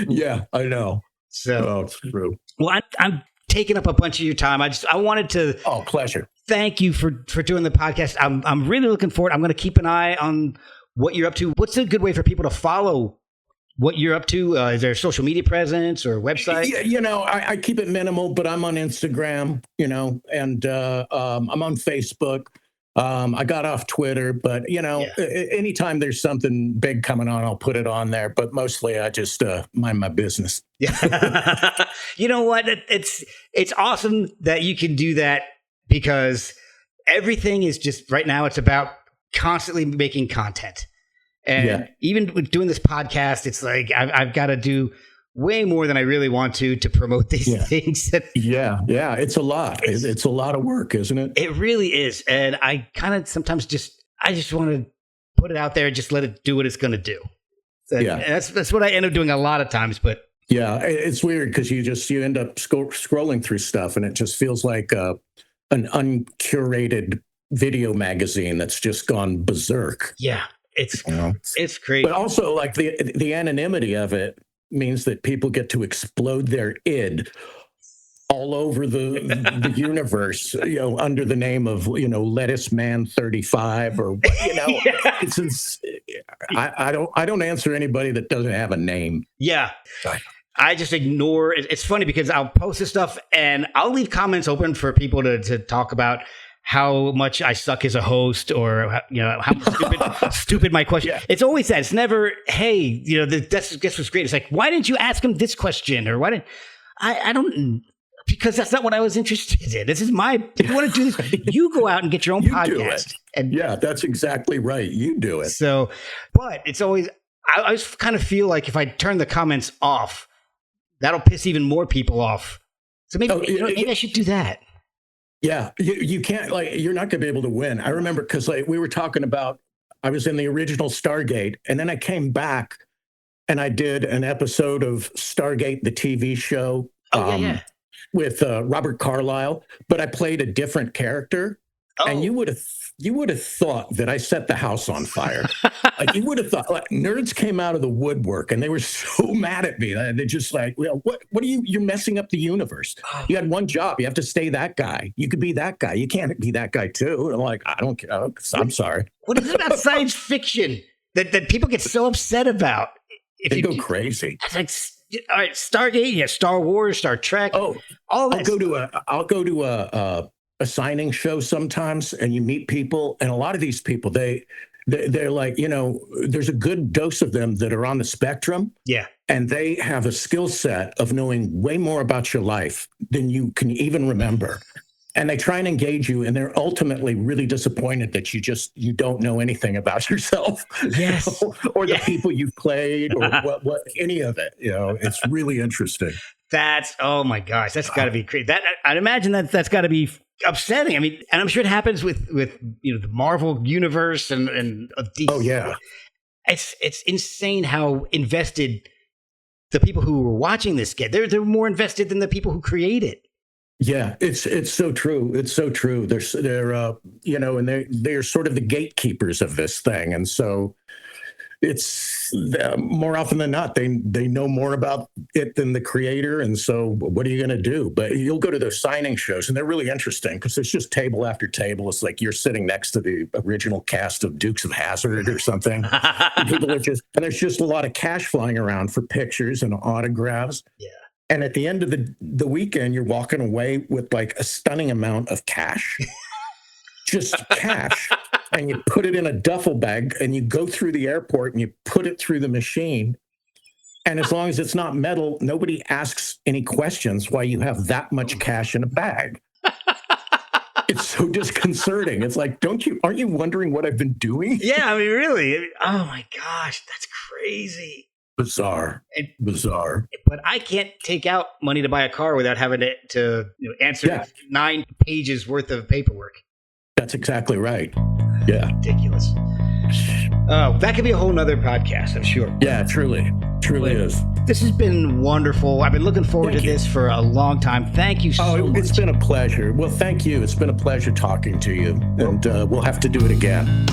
Yeah, I know. So it's true. Well, I'm taking up a bunch of your time. I wanted to. Oh, pleasure. Thank you for doing the podcast. I'm really looking forward. I'm going to keep an eye on what you're up to. What's a good way for people to follow what you're up to? Is there a social media presence or website? Yeah, I keep it minimal, but I'm on Instagram. And I'm on Facebook. I got off Twitter, but anytime there's something big coming on, I'll put it on there. But mostly I just mind my business. Yeah. You know what? It's awesome that you can do that because everything is just right now. It's about constantly making content. And even with doing this podcast, it's like I've got to do way more than I really want to promote these things. Yeah. It's a lot. It's a lot of work, isn't it? It really is. And I kind of sometimes I just want to put it out there and just let it do what it's going to do. And that's what I end up doing a lot of times. But yeah, it's weird because you end up scrolling through stuff and it just feels like an uncurated video magazine that's just gone berserk. Yeah, it's crazy. But also like the anonymity of it means that people get to explode their id all over the universe, under the name of, Lettuce Man 35 or, I don't answer anybody that doesn't have a name. Yeah. I just ignore it. It's funny because I'll post this stuff and I'll leave comments open for people to talk about how much I suck as a host or, how stupid my question. Yeah. It's always that. It's never, hey, this was great. It's like, why didn't you ask him this question? Or why didn't I don't, because that's not what I was interested in. This is if you want to do this, you go out and get your own podcast. And that's exactly right. You do it. So, but it's always, I always kind of feel like if I turn the comments off, that'll piss even more people off. So maybe I should do that. Yeah, you can't, you're not going to be able to win. I remember because we were talking about, I was in the original Stargate, and then I came back and I did an episode of Stargate, the TV show, with Robert Carlyle, but I played a different character. And you would you would have thought that I set the house on fire. Like, you would have thought, like, nerds came out of the woodwork and they were so mad at me. They're just like, well, what are you're messing up the universe. You had one job. You have to stay that guy. You could be that guy. You can't be that guy too. And I'm like, I don't care. I'm sorry. What is it about science fiction that people get so upset about? They go crazy. It's like, all right, Stargate, Star Wars, Star Trek. Oh, all that. I'll go to a signing show sometimes, and you meet people, and a lot of these people, they're like, there's a good dose of them that are on the spectrum. Yeah. And they have a skill set of knowing way more about your life than you can even remember. And they try and engage you, and they're ultimately really disappointed that you don't know anything about yourself. Yes. Or the people you've played, or what any of it. It's really interesting. Oh my gosh, that's got to be crazy. I'd imagine that's got to be upsetting. I mean, and I'm sure it happens with the Marvel universe and DC. Oh yeah, it's insane how invested the people who were watching this get. They're more invested than the people who create it. Yeah, it's so true. It's so true. They're and they're sort of the gatekeepers of this thing, and so it's more often than not they know more about it than the creator. And so what are you going to do? But you'll go to those signing shows, and they're really interesting because it's just table after table. It's like you're sitting next to the original cast of Dukes of Hazzard or something. And there's just a lot of cash flying around for pictures and autographs. Yeah. And at the end of the weekend, you're walking away with like a stunning amount of cash, just cash. And you put it in a duffel bag and you go through the airport and you put it through the machine. And as long as it's not metal, nobody asks any questions why you have that much cash in a bag. It's so disconcerting. It's like, aren't you wondering what I've been doing? Yeah, I mean, really. Oh my gosh, that's crazy. Bizarre. But I can't take out money to buy a car without having to answer 9 pages worth of paperwork. That's exactly right. Yeah. Ridiculous. That could be a whole nother podcast, I'm sure. Yeah, truly is. This has been wonderful. I've been looking forward to this for a long time. Thank you so much. It's been a pleasure. Well, thank you. It's been a pleasure talking to you. And we'll have to do it again.